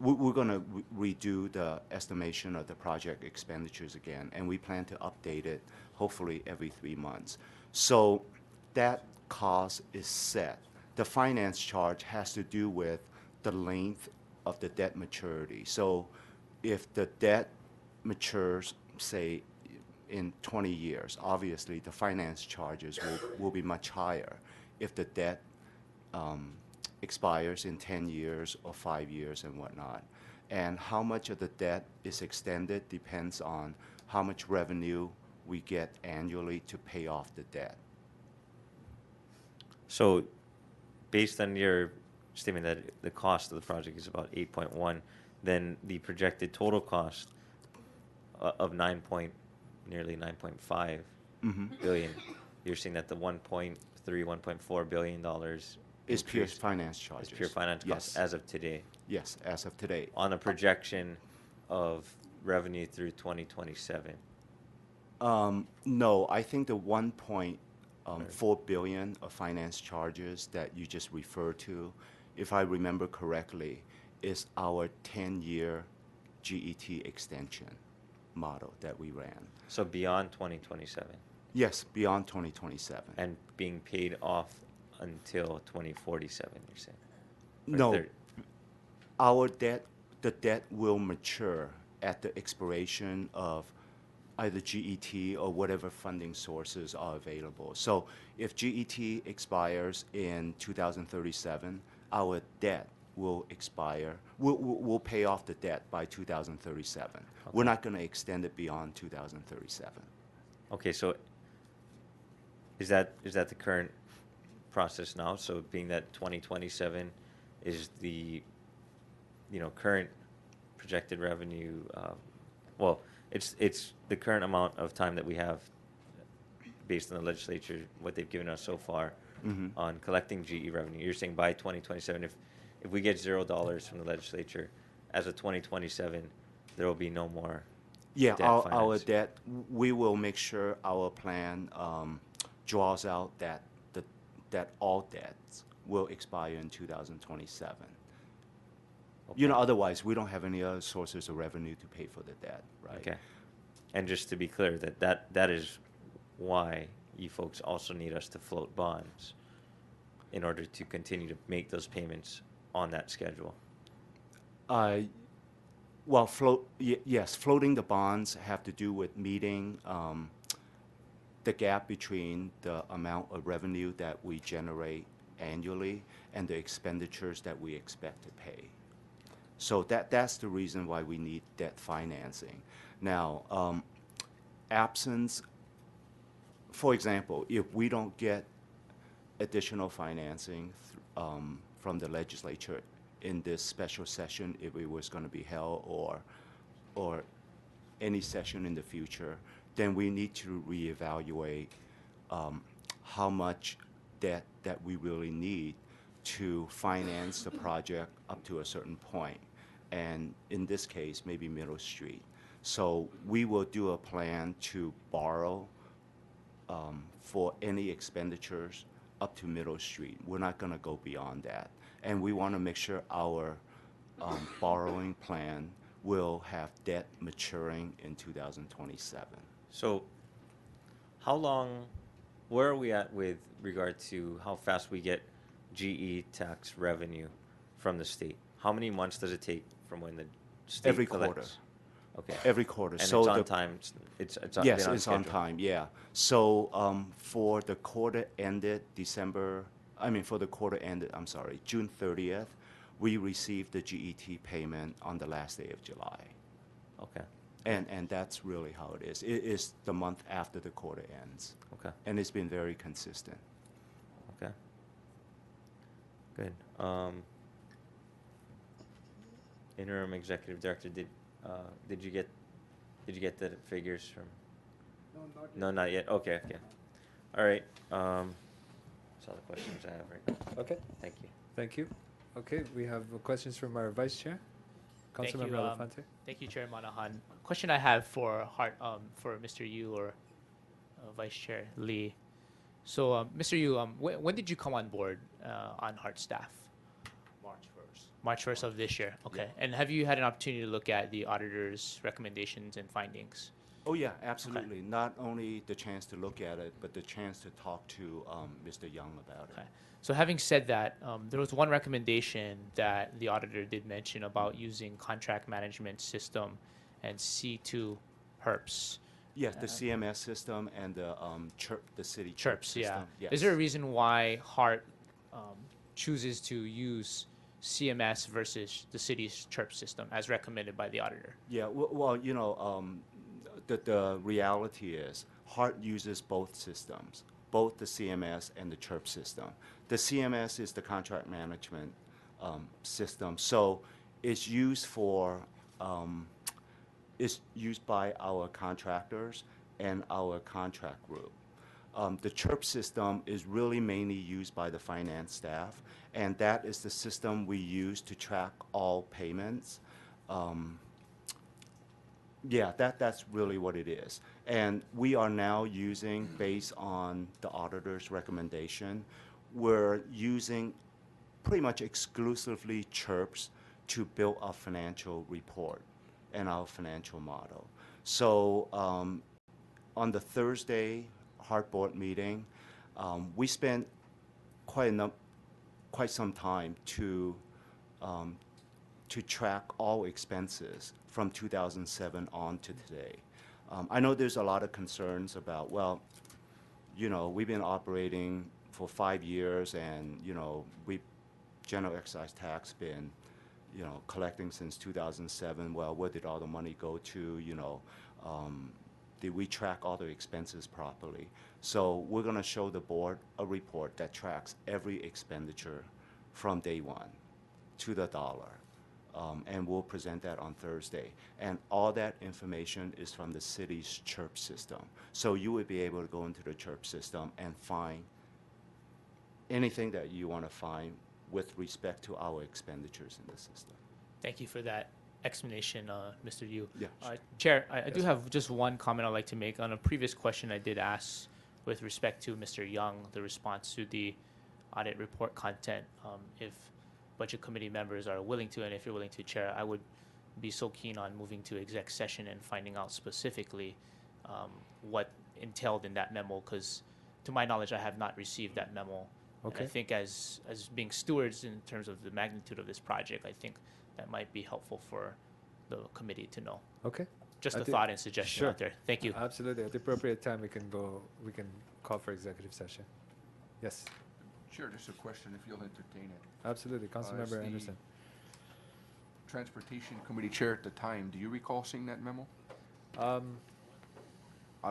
We're going to redo the estimation of the project expenditures again, and we plan to update it hopefully every 3 months. So that cost is set. The finance charge has to do with the length of the debt maturity. So if the debt matures, say, in 20 years, obviously the finance charges will be much higher. If the debt expires in 10 years or 5 years and whatnot. And how much of the debt is extended depends on how much revenue we get annually to pay off the debt. So, based on your statement that the cost of the project is about 8.1, then the projected total cost of nearly 9.5 billion, you're saying that the 1.3, 1.4 billion dollars Is pure increase finance charges. is pure finance cost Yes. as of today, Yes, as of today. on a projection of revenue through 2027. No, I think the 1.4 billion of finance charges that you just referred to, if I remember correctly, is our 10-year GET extension model that we ran. So beyond 2027 Yes, beyond 2027. and being paid off until 2047, you're saying? Or No, 30 the debt will mature at the expiration of either GET or whatever funding sources are available. So if GET expires in 2037, our debt will expire. We'll pay off the debt by 2037. We're not going to extend it beyond 2037. Okay, so is that the current process now? So being that 2027 is the current projected revenue, well, it's the current amount of time that we have based on the legislature, what they've given us so far on collecting GE revenue. You're saying by 2027, if we get $0 from the legislature, as of 2027, there will be no more Yeah, debt our financing. debt, we will make sure our plan draws out that all debts will expire in 2027. Okay. Otherwise, we don't have any other sources of revenue to pay for the debt, right? Okay. And just to be clear, that is why you folks also need us to float bonds in order to continue to make those payments on that schedule. Well, yes, floating the bonds have to do with meeting the gap between the amount of revenue that we generate annually and the expenditures that we expect to pay. So that's the reason why we need debt financing. Now, absence, for example, if we don't get additional financing from the legislature in this special session, if it was going to be held, or any session in the future, then we need to reevaluate how much debt that we really need to finance the project up to a certain point. And in this case, maybe Middle Street. So we will do a plan to borrow for any expenditures up to Middle Street. We're not going to go beyond that. And we want to make sure our borrowing plan will have debt maturing in 2027. So, how long, where are we at with regard to how fast we get GE tax revenue from the state? How many months does it take from when the state Every collects? quarter. Okay. Every quarter. And So it's on the- time. It's Yes, been on it's on schedule. time, yeah. So for the quarter ended June 30th, we received the GET payment on the last day of July. Okay. And that's really how it is. It is the month after the quarter ends. Okay. And it's been very consistent. Okay. Good. Interim executive director, did you get the figures from? No, not yet. No, not yet. Okay. Okay. All right. That's all the questions I have right now. Okay, Thank you. thank you. Okay, we have questions from our vice chair, Thank you, Councilmember Elefante. Thank you, Chair Monahan. Question I have for for Mr. Yu or Vice Chair Lee. So, Mr. Yu, when did you come on board on HART staff? March 1st of this year. Okay. And have you had an opportunity to look at the auditor's recommendations and findings? Oh, yeah, absolutely. Not only the chance to look at it, but the chance to talk to Mr. Young about it. Okay. So having said that, there was one recommendation that the auditor did mention about using contract management system and C2 HERPS. Yes, the CMS system and the the city CHIRPS, system. yeah. Yes. Is there a reason why HART chooses to use CMS versus the city's CHIRPS system as recommended by the auditor? Yeah, well, the reality is HART uses both systems, both the CMS and the CHIRP system. The CMS is the contract management system, so it's used for it's used by our contractors and our contract group. The CHIRP system is really mainly used by the finance staff, and that is the system we use to track all payments. Yeah, that's really what it is. And we are now using, based on the auditor's recommendation, we're using pretty much exclusively CHIRPS to build our financial report and our financial model. So on the Thursday HART board meeting, we spent quite some time to track all expenses from 2007 on to today. I know there's a lot of concerns about, well, we've been operating for 5 years, and general excise tax been collecting since 2007. Well, where did all the money go to? Did we track all the expenses properly? So we're going to show the board a report that tracks every expenditure from day one to the dollar. And we'll present that on Thursday. And all that information is from the city's CHIRP system. So you would be able to go into the CHIRP system and find anything that you want to find with respect to our expenditures in the system. Thank you for that explanation, Mr. Yu. Yeah. Chair, I do have just one comment I'd like to make. On a previous question I did ask with respect to Mr. Young, the response to the audit report content, if Budget Committee members are willing to, and if you're willing to, Chair, I would be so keen on moving to exec session and finding out specifically what entailed in that memo, because to my knowledge, I have not received that memo. Okay. And I think as being stewards in terms of the magnitude of this project, I think that might be helpful for the committee to know. Okay. Just I a think- thought and suggestion sure. out there. Thank you. Absolutely. At the appropriate time, we can call for executive session. Yes, Chair, just a question, if you'll entertain it. absolutely. As Councilmember the Anderson. Transportation Committee Chair at the time, do you recall seeing that memo? I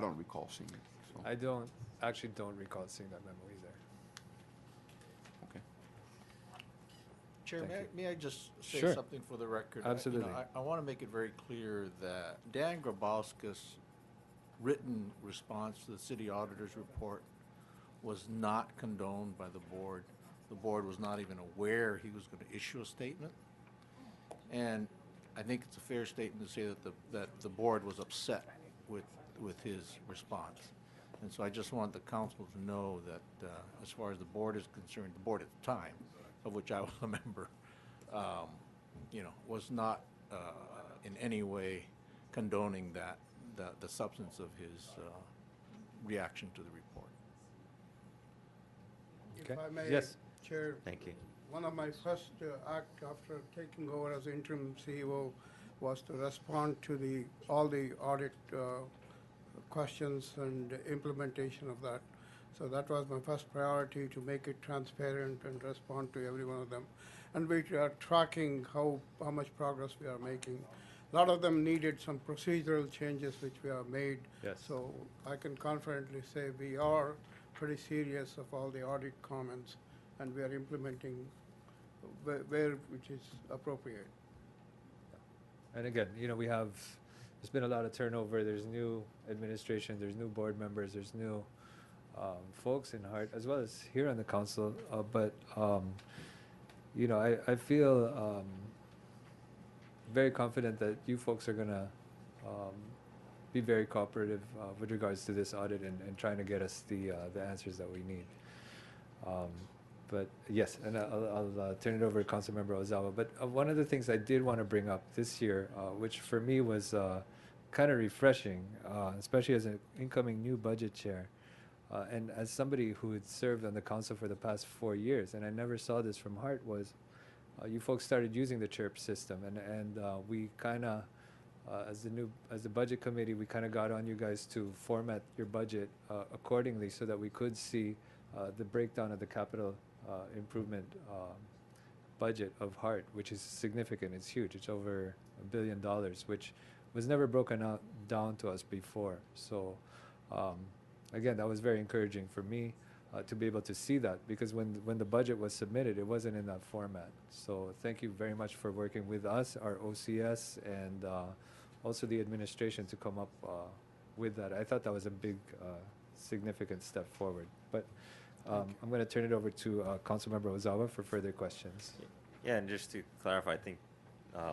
don't recall seeing it, so, I don't recall seeing that memo either. okay. Chair, Thank may I just say Sure. something for the record? Absolutely. I want to make it very clear that Dan Grabowski's written response to the city auditor's report was not condoned by the board. The board was not even aware he was going to issue a statement. And I think it's a fair statement to say that the board was upset with his response. And so I just want the council to know that as far as the board is concerned, the board at the time, of which I was a member, was not in any way condoning the substance of his reaction to the report. If Okay. I may, Yes. Chair, Thank you. one of my first act after taking over as interim CEO was to respond to all the audit questions and implementation of that. So that was my first priority, to make it transparent and respond to every one of them. And we are tracking how much progress we are making. A lot of them needed some procedural changes which we have made. Yes. So I can confidently say we are pretty serious of all the audit comments, and we are implementing which is appropriate. And again, there's been a lot of turnover. There's new administration, there's new board members, there's new folks in Hart, as well as here on the council. But I feel very confident that you folks are gonna be very cooperative with regards to this audit and trying to get us the answers that we need. But yes, and I'll turn it over to Councilmember Ozawa. But one of the things I did want to bring up this year, which for me was kind of refreshing, especially as an incoming new budget chair, and as somebody who had served on the council for the past 4 years, and I never saw this from Hart, was you folks started using the CHIRP system, and we kind of, as the budget committee, we kind of got on you guys to format your budget accordingly so that we could see the breakdown of the capital improvement budget of Hart, which is significant. It's huge. It's over $1 billion, which was never broken down to us before. So again, that was very encouraging for me to be able to see that, because when the budget was submitted, it wasn't in that format. So thank you very much for working with us, our OCS, and also the administration to come up with that. I thought that was a big, significant step forward. But I'm going to turn it over to Councilmember Ozawa for further questions. Yeah, and just to clarify, I think,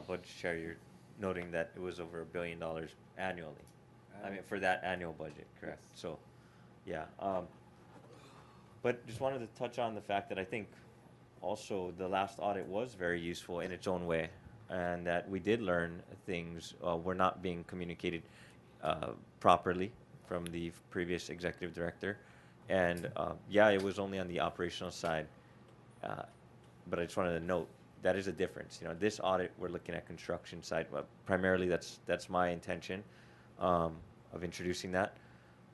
Budget Chair, you're noting that it was over $1 billion annually. I mean, for that annual budget, correct? Yes. So, yeah. But just wanted to touch on the fact that I think also the last audit was very useful in its own way, and that we did learn things were not being communicated properly from the previous executive director. And yeah, it was only on the operational side, but I just wanted to note that is a difference. This audit, we're looking at construction side. Primarily, that's my intention of introducing that.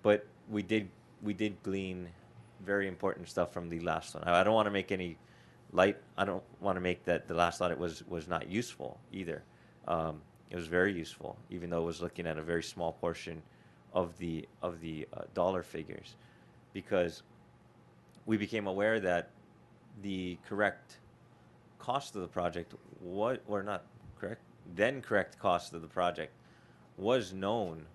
But we did glean very important stuff from the last one. I don't want to make any light. I don't want to make that the last audit was not useful either. It was very useful, even though it was looking at a very small portion of the dollar figures, because we became aware that the correct cost of the project correct cost of the project was known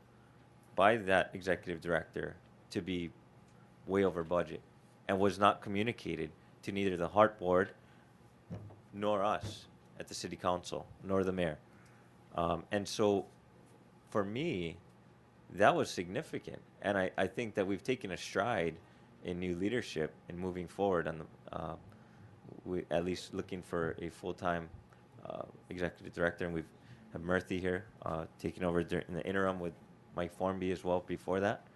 by that executive director to be way over budget, and was not communicated to neither the Hart Board nor us at the City Council nor the mayor. And so for me, that was significant, and I think that we've taken a stride in new leadership and moving forward on the we at least looking for a full-time executive director, and we've have Murthy here taking over in the interim with Mike Formby as well before that.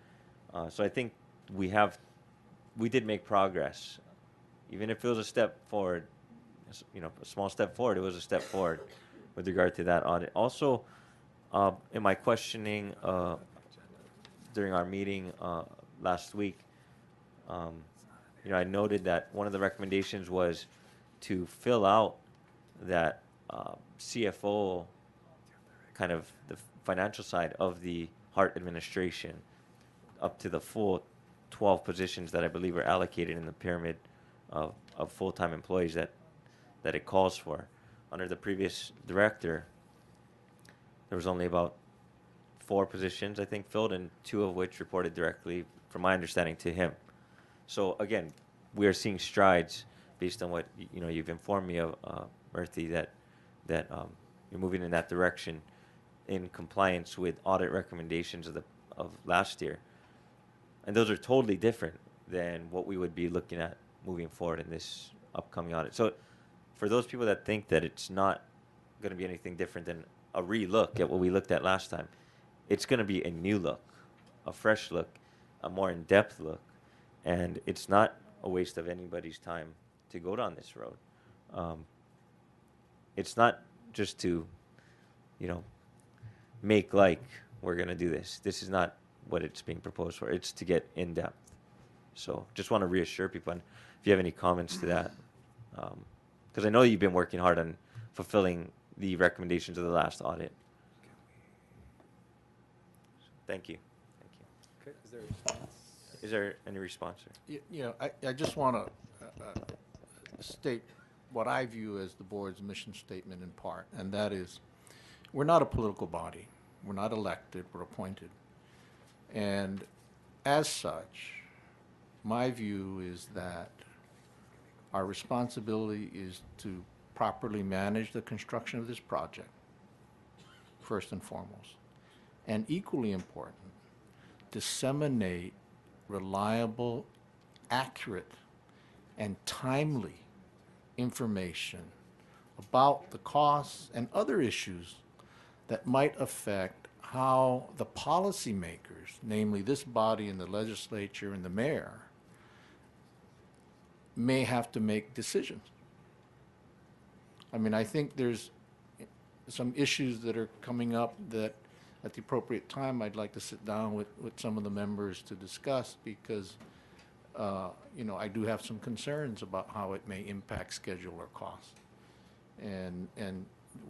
So I think we did make progress, even if it was a step forward, a small step forward. It was a step forward with regard to that audit. Also, in my questioning during our meeting last week, I noted that one of the recommendations was to fill out that CFO, kind of the financial side of the Hart administration, up to the full 12 positions that I believe are allocated in the pyramid of full-time employees that that it calls for. Under the previous director, there was only about 4 positions, I think, filled, and 2 of which reported directly, from my understanding, to him. So again, we are seeing strides based on what you've informed me of, Murthy, that you're moving in that direction in compliance with audit recommendations of last year, and those are totally different than what we would be looking at moving forward in this upcoming audit. So, for those people that think that it's not going to be anything different than a re-look at what we looked at last time, it's going to be a new look, a fresh look, a more in-depth look, and it's not a waste of anybody's time to go down this road. It's not just to, make like we're going to do this. This is not what it's being proposed for. It's to get in-depth. So just want to reassure people, and if you have any comments to that, because I know you've been working hard on fulfilling the recommendations of the last audit. Thank you. Thank you. Okay, is there a response? Is there any response, sir? I just want to state what I view as the board's mission statement in part, and that is, we're not a political body. We're not elected, we're appointed. And as such, my view is that our responsibility is to properly manage the construction of this project, first and foremost. And equally important, disseminate reliable, accurate, and timely information about the costs and other issues that might affect how the policymakers, namely this body and the legislature and the mayor, may have to make decisions. I mean, I think there's some issues that are coming up that at the appropriate time I'd like to sit down with some of the members to discuss, because I do have some concerns about how it may impact schedule or cost. And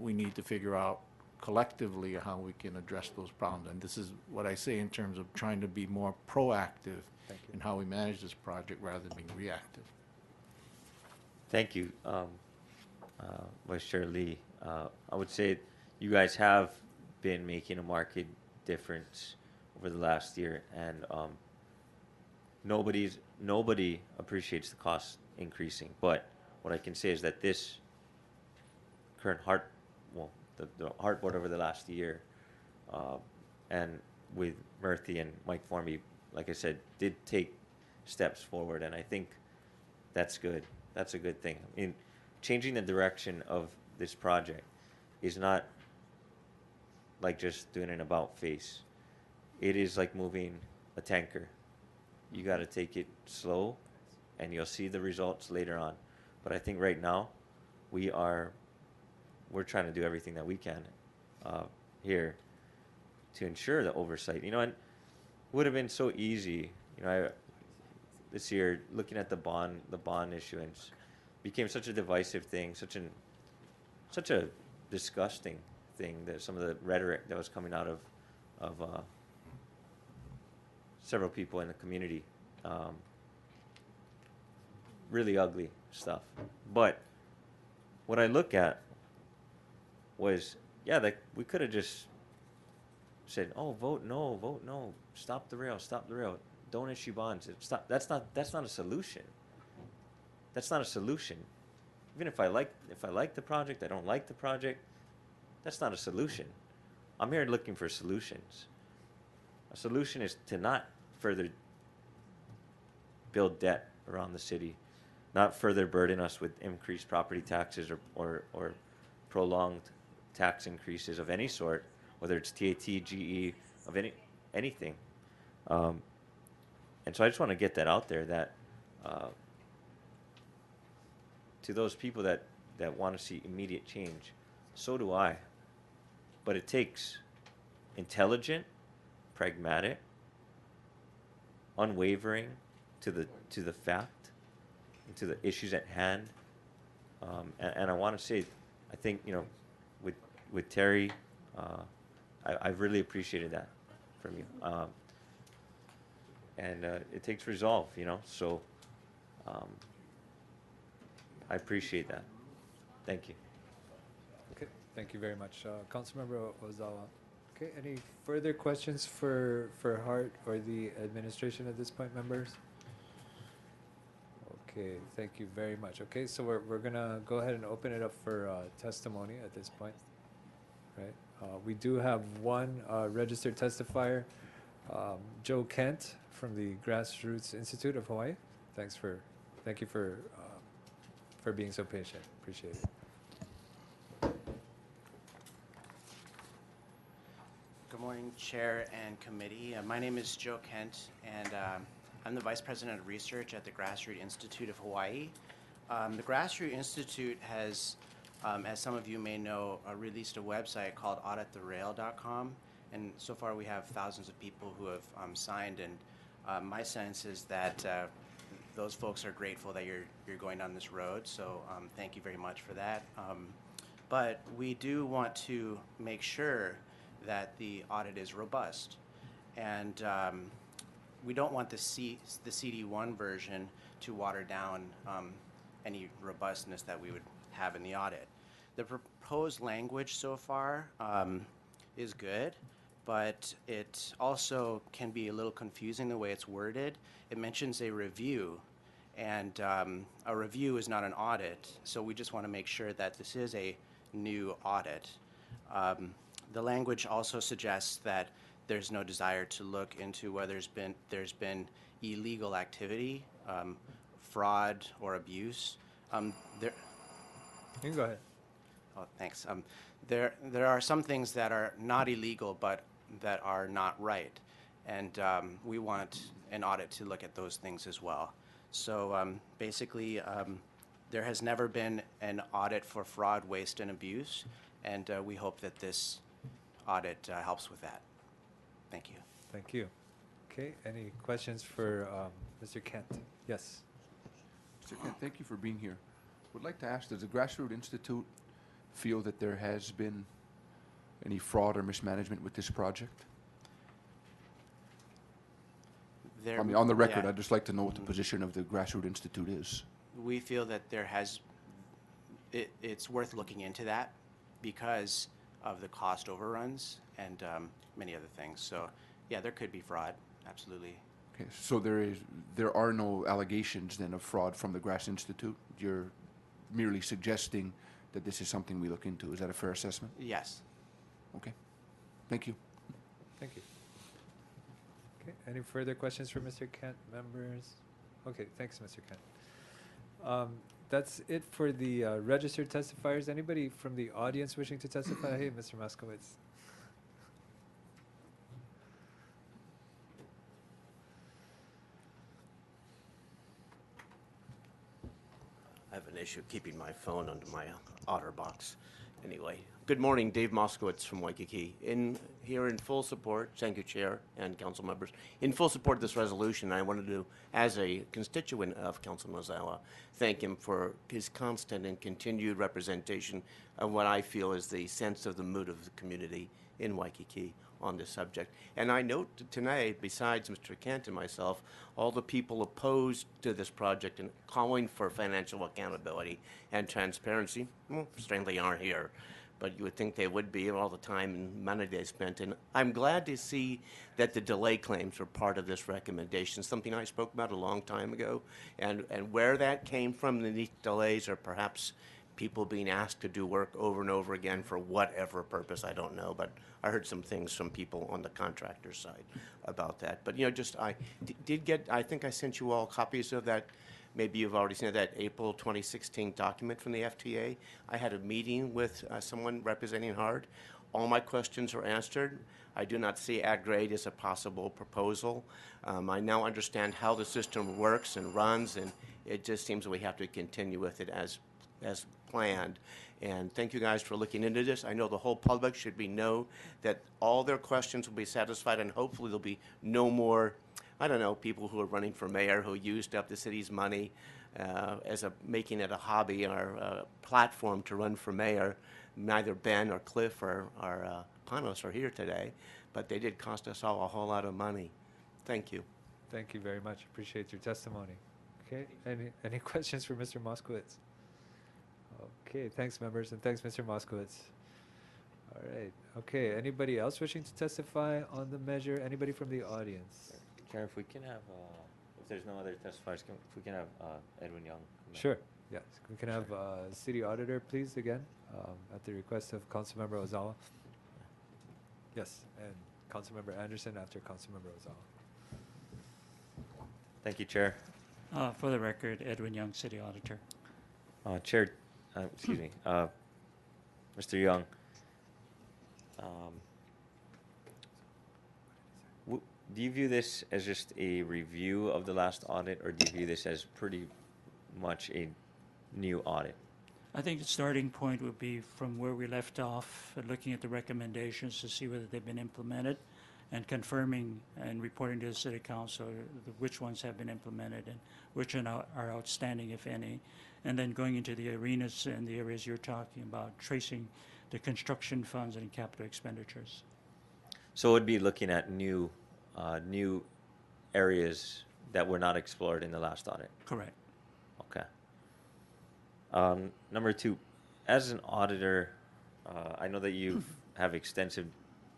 we need to figure out collectively how we can address those problems. And this is what I say in terms of trying to be more proactive in how we manage this project rather than being reactive. Thank you, Vice Chair Lee. I would say you guys have been making a marked difference over the last year, and nobody appreciates the cost increasing. But what I can say is that this current the Heart Board over the last year, and with Murthy and Mike Formby, like I said, did take steps forward, and I think that's good. That's a good thing. I mean, changing the direction of this project is not like just doing an about face. It is like moving a tanker. You got to take it slow, and you'll see the results later on. But I think right now, we're trying to do everything that we can here to ensure the oversight. And it would have been so easy. This year, looking at the bond issuance became such a divisive thing, such a disgusting thing, that some of the rhetoric that was coming out of several people in the community, really ugly stuff. But what I look at was, we could have just said, "Oh, vote no, stop the rail, don't issue bonds." That's not a solution. That's not a solution. Even if I like the project, I don't like the project. That's not a solution. I'm here looking for solutions. A solution is to not further build debt around the city, not further burden us with increased property taxes or prolonged tax increases of any sort, whether it's TAT, GE, of anything. And so I just want to get that out there, that to those people that want to see immediate change, so do I. But it takes intelligent, pragmatic, unwavering to the fact, and to the issues at hand. And I want to say, I think, with Terry, I've really appreciated that from you. And it takes resolve, so I appreciate that. Thank you. Okay, thank you very much. Councilmember Ozawa. Okay, any further questions for Hart or the administration at this point, members? Okay, thank you very much. Okay, so we're gonna go ahead and open it up for testimony at this point. Right, we do have one registered testifier, Joe Kent from the Grassroots Institute of Hawaii. Thank you for being so patient. Appreciate it. Good morning, Chair and Committee. My name is Joe Kent, and I'm the Vice President of Research at the Grassroots Institute of Hawaii. The Grassroots Institute has, as some of you may know, released a website called audittherail.com, and so far we have thousands of people who have signed, and my sense is that those folks are grateful that you're going down this road, so thank you very much for that. But we do want to make sure that the audit is robust, and we don't want the CD1 version to water down any robustness that we would have in the audit. The proposed language so far is good, but it also can be a little confusing the way it's worded. It mentions a review, and a review is not an audit, so we just want to make sure that this is a new audit. The language also suggests that there's no desire to look into whether there's been illegal activity, fraud, or abuse. You can go ahead. Oh, thanks. There are some things that are not illegal, but that are not right, and we want an audit to look at those things as well. So basically, there has never been an audit for fraud, waste, and abuse, and we hope that this audit helps with that. Thank you. Thank you. Okay, any questions for Mr. Kent? Yes. Mr. Kent, thank you for being here. Would like to ask, does the Grassroots Institute feel that there has been any fraud or mismanagement with this project? I mean, on the record, yeah. I'd just like to know what the position of the Grassroots Institute is. We feel that there has, it's worth looking into that because of the cost overruns and many other things. So, yeah, there could be fraud, absolutely. Okay, so there are no allegations then of fraud from the Grass Institute? You're merely suggesting that this is something we look into. Is that a fair assessment? Yes. Okay. Thank you. Thank you. Okay, any further questions for Mr. Kent, members? Okay, thanks, Mr. Kent. That's it for the registered testifiers. Anybody from the audience wishing to testify? Hey, Mr. Moskowitz. I have an issue keeping my phone under my OtterBox. Anyway, good morning, Dave Moskowitz from Waikiki. Here in full support, thank you, Chair and Council members. In full support of this resolution, I wanted to, as a constituent of Councilman Ozawa, thank him for his constant and continued representation of what I feel is the sense of the mood of the community in Waikiki on this subject. And I note tonight, besides Mr. Kent and myself, all the people opposed to this project and calling for financial accountability and transparency, well, strangely aren't here. But you would think they would be all the time and money they spent. And I'm glad to see that the delay claims are part of this recommendation, something I spoke about a long time ago. And where that came from, the delays are perhaps people being asked to do work over and over again for whatever purpose, I don't know, but I heard some things from people on the contractor side about that. But, I did get, I think I sent you all copies of that. Maybe you've already seen that April 2016 document from the FTA. I had a meeting with someone representing HARD. All my questions were answered. I do not see AgGrade as a possible proposal. I now understand how the system works and runs, and it just seems we have to continue with it as planned. And thank you guys for looking into this. I know the whole public should know that all their questions will be satisfied, and hopefully there'll be no more, I don't know, people who are running for mayor who used up the city's money making it a hobby or a platform to run for mayor. Neither Ben or Cliff or Panos are here today, but they did cost us all a whole lot of money. Thank you. Thank you very much. Appreciate your testimony. Okay, any questions for Mr. Moskowitz? Okay, thanks, members, and thanks, Mr. Moskowitz. All right. Okay, anybody else wishing to testify on the measure? Anybody from the audience? Chair, if we can have, if there's no other testifiers, if we can have Edwin Young. come back. Sure. Yes. We can have City Auditor, please, again, at the request of Councilmember Ozawa. Yes, and Councilmember Anderson after Councilmember Ozawa. Thank you, Chair. For the record, Edwin Young, City Auditor. Chair, excuse me, Mr. Young. Do you view this as just a review of the last audit, or do you view this as pretty much a new audit? I think the starting point would be from where we left off, looking at the recommendations to see whether they've been implemented, and confirming and reporting to the City Council which ones have been implemented and which are outstanding, if any, and then going into the arenas and the areas you're talking about, tracing the construction funds and capital expenditures. So it would be looking at new areas that were not explored in the last audit. Correct. Okay. Number two, as an auditor, I know that you have extensive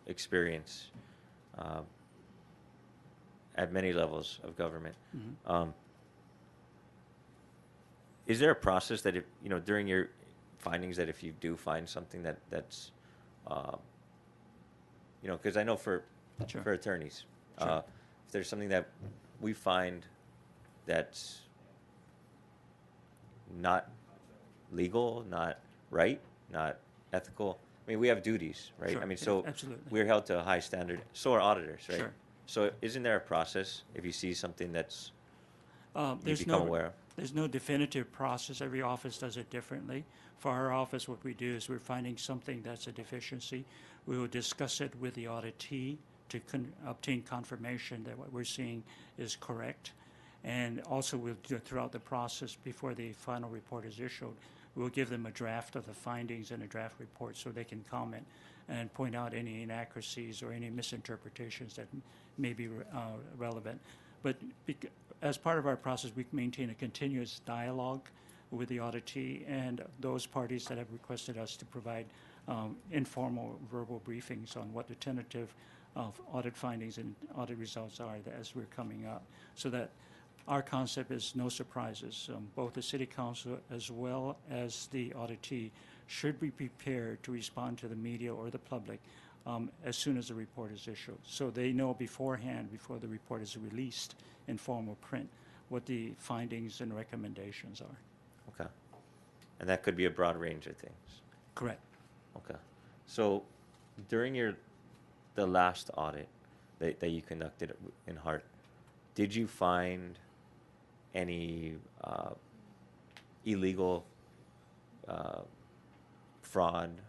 experience at many levels of government. Mhm. Is there a process that, if during your findings, that if you do find something that's, because I know for Sure. attorneys, Sure. if there's something that we find that's not legal, not right, not ethical. I mean, we have duties, right? Sure, I mean, yeah, so absolutely. we're held to a high standard. So are auditors, right? Sure. So isn't there a process if you see something that's you There's become no aware of? There's no definitive process. Every office does it differently. For our office, what we do is we're finding something that's a deficiency. We will discuss it with the auditee to obtain confirmation that what we're seeing is correct. And also we'll do it throughout the process before the final report is issued. We'll give them a draft of the findings and a draft report so they can comment and point out any inaccuracies or any misinterpretations that may be relevant. But as part of our process, we maintain a continuous dialogue with the auditee and those parties that have requested us to provide informal verbal briefings on what the tentative audit findings and audit results are as we're coming up. So that our concept is no surprises. Both the City Council as well as the auditee should be prepared to respond to the media or the public as soon as the report is issued. So they know beforehand, before the report is released in formal print, what the findings and recommendations are. Okay. And that could be a broad range of things. Correct. Okay. So during the last audit that you conducted in Hart, did you find any illegal fraud?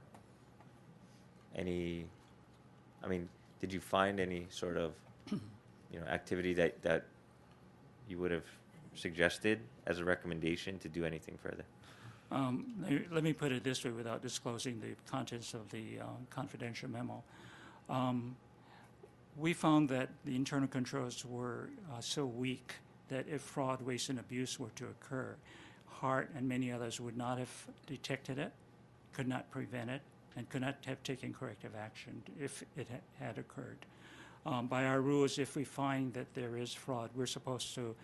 Did you find any sort of activity that you would have suggested as a recommendation to do anything further? Let me put it this way without disclosing the contents of the confidential memo. We found that the internal controls were so weak that if fraud, waste, and abuse were to occur, Hart and many others would not have detected it, could not prevent it, and could not have taken corrective action if it had occurred. By our rules, if we find that there is fraud, we're supposed to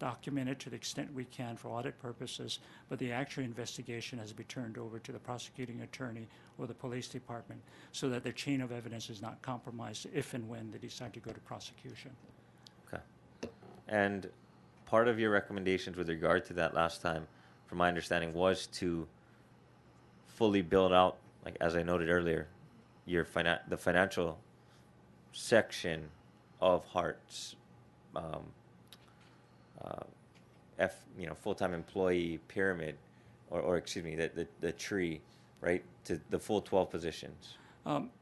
document it to the extent we can for audit purposes, but the actual investigation has to be turned over to the prosecuting attorney or the police department so that the chain of evidence is not compromised if and when they decide to go to prosecution. Okay. And part of your recommendations with regard to that last time, from my understanding, was to fully build out, like as I noted earlier, the financial section of Hart's full-time employee pyramid, or excuse me, the tree, right, to the full 12 positions.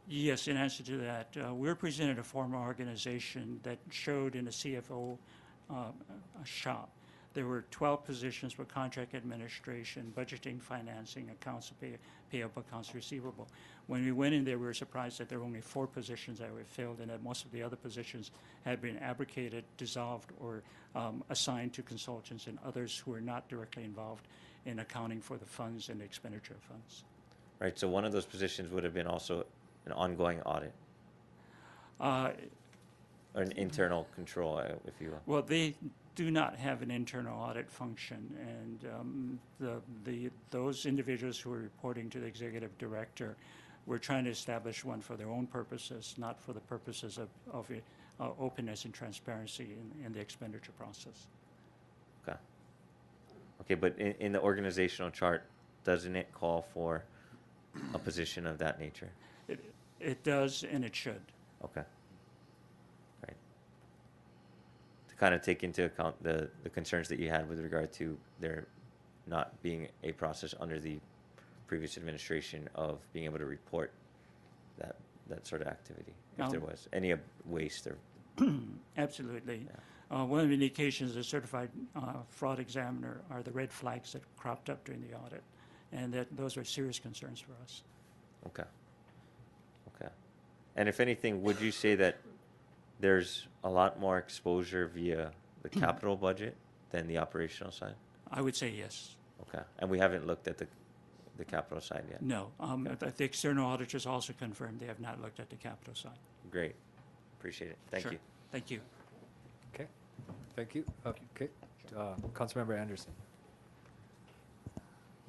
Yes, in answer to that, we're presented a former organization that showed in the CFO shop. There were 12 positions for contract administration, budgeting, financing, accounts payable, accounts receivable. When we went in there, we were surprised that there were only 4 positions that were filled and that most of the other positions had been abrogated, dissolved, or assigned to consultants and others who were not directly involved in accounting for the funds and the expenditure of funds. Right, so one of those positions would have been also an ongoing audit, Uh, or an internal control, if you will. Well, they do not have an internal audit function, and those individuals who are reporting to the executive director, we're trying to establish one for their own purposes, not for the purposes of openness and transparency in the expenditure process. Okay. Okay, but in the organizational chart, doesn't it call for a position of that nature? It does, and it should. Okay. Right. To kind of take into account the concerns that you had with regard to there not being a process under the previous administration of being able to report that sort of activity, if there was any waste or. Absolutely. Yeah. One of the indications of a certified fraud examiner are the red flags that cropped up during the audit, and that those are serious concerns for us. Okay. Okay. And if anything, would you say that there's a lot more exposure via the capital budget than the operational side? I would say yes. Okay. And we haven't looked at the capital side yet? No. The external auditors also confirmed they have not looked at the capital side. Great. Appreciate it. Thank Sure. you. Thank you. Okay, thank you. Okay, Councilmember Anderson.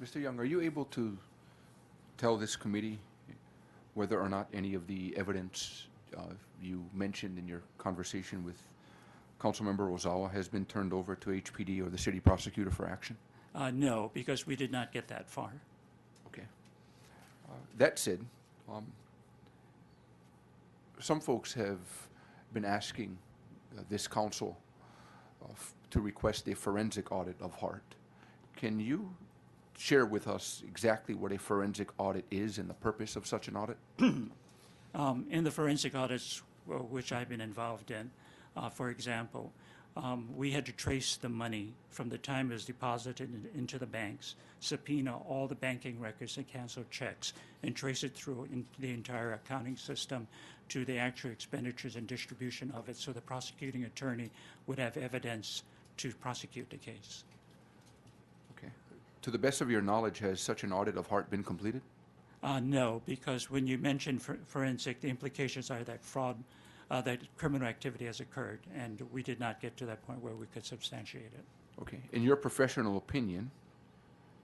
Mr. Young, are you able to tell this committee whether or not any of the evidence you mentioned in your conversation with Councilmember Ozawa has been turned over to HPD or the city prosecutor for action? No, because we did not get that far. Okay. That said, some folks have been asking this council to request a forensic audit of HART. Can you share with us exactly what a forensic audit is and the purpose of such an audit? In the forensic audits which I've been involved in, for example, we had to trace the money from the time it was deposited into the banks, subpoena all the banking records and cancel checks, and trace it through the entire accounting system to the actual expenditures and distribution of it, so the prosecuting attorney would have evidence to prosecute the case. Okay. To the best of your knowledge, has such an audit of HART been completed? No, because when you mention forensic, the implications are that fraud, that criminal activity has occurred, and we did not get to that point where we could substantiate it. Okay. In your professional opinion,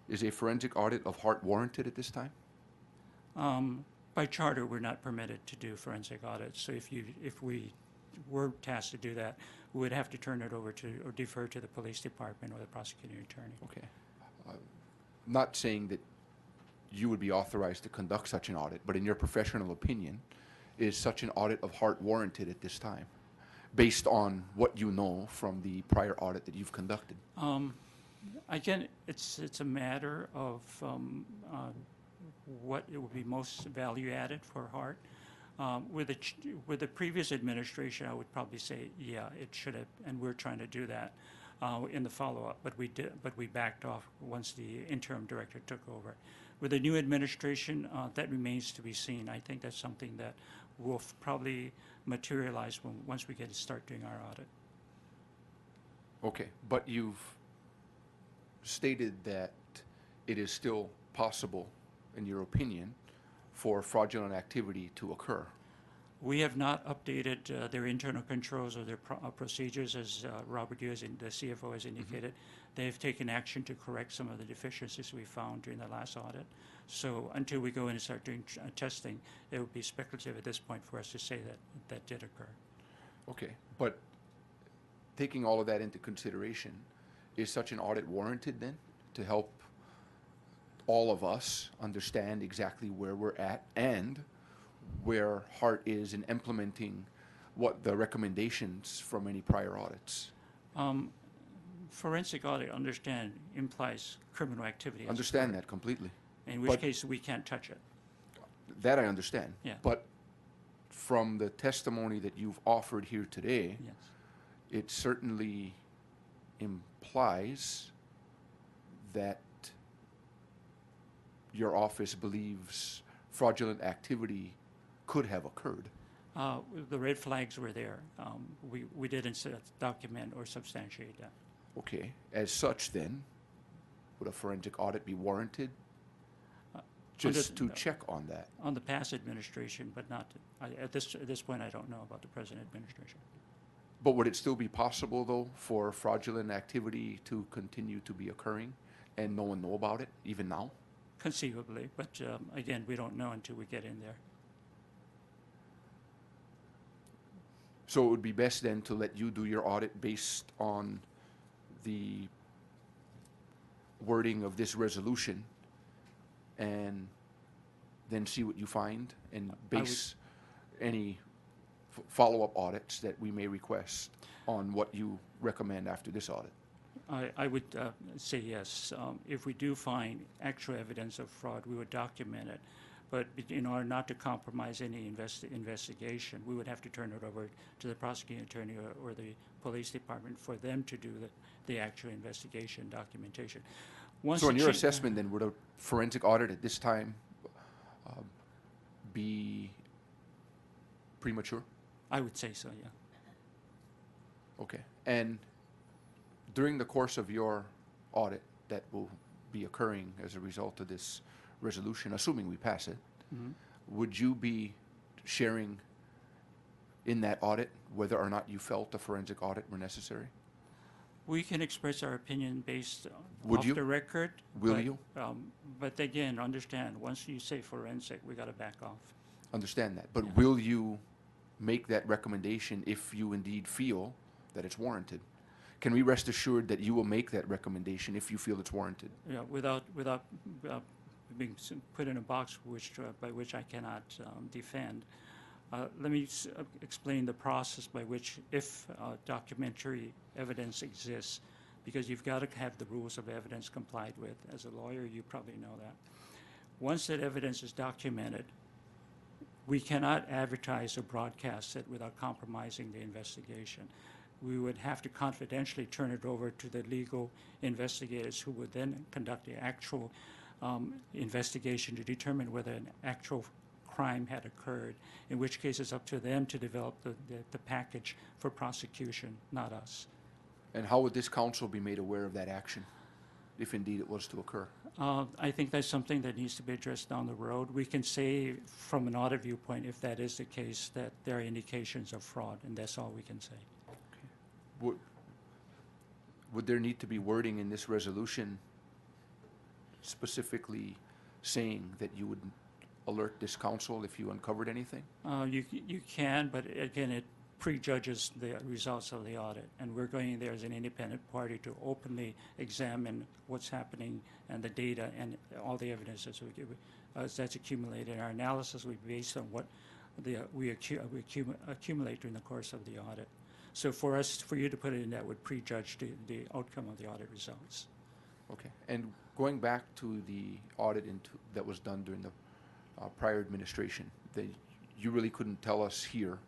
is a forensic audit of HART warranted at this time? By charter, we're not permitted to do forensic audits. So if we were tasked to do that, we would have to turn it over to or defer to the police department or the prosecuting attorney. Okay. Not saying that you would be authorized to conduct such an audit, but in your professional opinion, is such an audit of HART warranted at this time, based on what you know from the prior audit that you've conducted? Again, it's a matter of what it would be most value added for HART. With the previous administration, I would probably say, yeah, it should have, and we're trying to do that in the follow-up. But we backed off once the interim director took over. With the new administration, that remains to be seen. I think that's something that will probably materialize once we get to start doing our audit. Okay, but you've stated that it is still possible, in your opinion, for fraudulent activity to occur. We have not updated their internal controls or their procedures, as Robert Yu, the CFO, has indicated. They've taken action to correct some of the deficiencies we found during the last audit. So until we go in and start doing testing, it would be speculative at this point for us to say that that did occur. Okay, but taking all of that into consideration, is such an audit warranted then to help all of us understand exactly where we're at and where HART is in implementing what the recommendations from any prior audits? Forensic audit, understand, implies criminal activity. Understand that completely. In which case, we can't touch it. That I understand. Yeah. But from the testimony that you've offered here today, Yes. it certainly implies that your office believes fraudulent activity could have occurred. The red flags were there. We didn't document or substantiate that. Okay. As such then, would a forensic audit be warranted? Under Just to the- check on that. On the past administration, but not, at this point, I don't know about the present administration. But would it still be possible, though, for fraudulent activity to continue to be occurring and no one know about it, even now? Conceivably, but again, we don't know until we get in there. So it would be best then to let you do your audit based on the wording of this resolution and then see what you find and base any follow-up audits that we may request on what you recommend after this audit. I would say yes. If we do find actual evidence of fraud, we would document it. But in order not to compromise any investigation, we would have to turn it over to the prosecuting attorney or the police department for them to do the actual investigation documentation. Once So in the your cha- assessment, then, would a forensic audit at this time be premature? I would say so, yeah. Okay. And during the course of your audit that will be occurring as a result of this resolution, assuming we pass it, Mhm. would you be sharing in that audit whether or not you felt a forensic audit were necessary? We can express our opinion based Would off you? the record. Will but, you? But again, understand, once you say forensic, we got to back off. Understand that. But Yeah. will you make that recommendation if you indeed feel that it's warranted? Can we rest assured that you will make that recommendation if you feel it's warranted? Yeah, without being put in a box by which I cannot defend. Let me explain the process by which, if documentary evidence exists, because you've got to have the rules of evidence complied with. As a lawyer, you probably know that. Once that evidence is documented, we cannot advertise or broadcast it without compromising the investigation. We would have to confidentially turn it over to the legal investigators who would then conduct the actual investigation to determine whether an actual crime had occurred, in which case it's up to them to develop the package for prosecution, not us. And how would this council be made aware of that action, if indeed it was to occur? I think that's something that needs to be addressed down the road. We can say from an audit viewpoint, if that is the case, that there are indications of fraud, and that's all we can say. Would there need to be wording in this resolution specifically saying that you would alert this council if you uncovered anything? You can, but again, it prejudges the results of the audit, and we're going there as an independent party to openly examine what's happening and the data and all the evidence that's accumulated. Our analysis will be based on what we accumulate during the course of the audit. So for you to put it in, that would prejudge the outcome of the audit results. Okay. And going back to the audit that was done during the prior administration, you really couldn't tell us here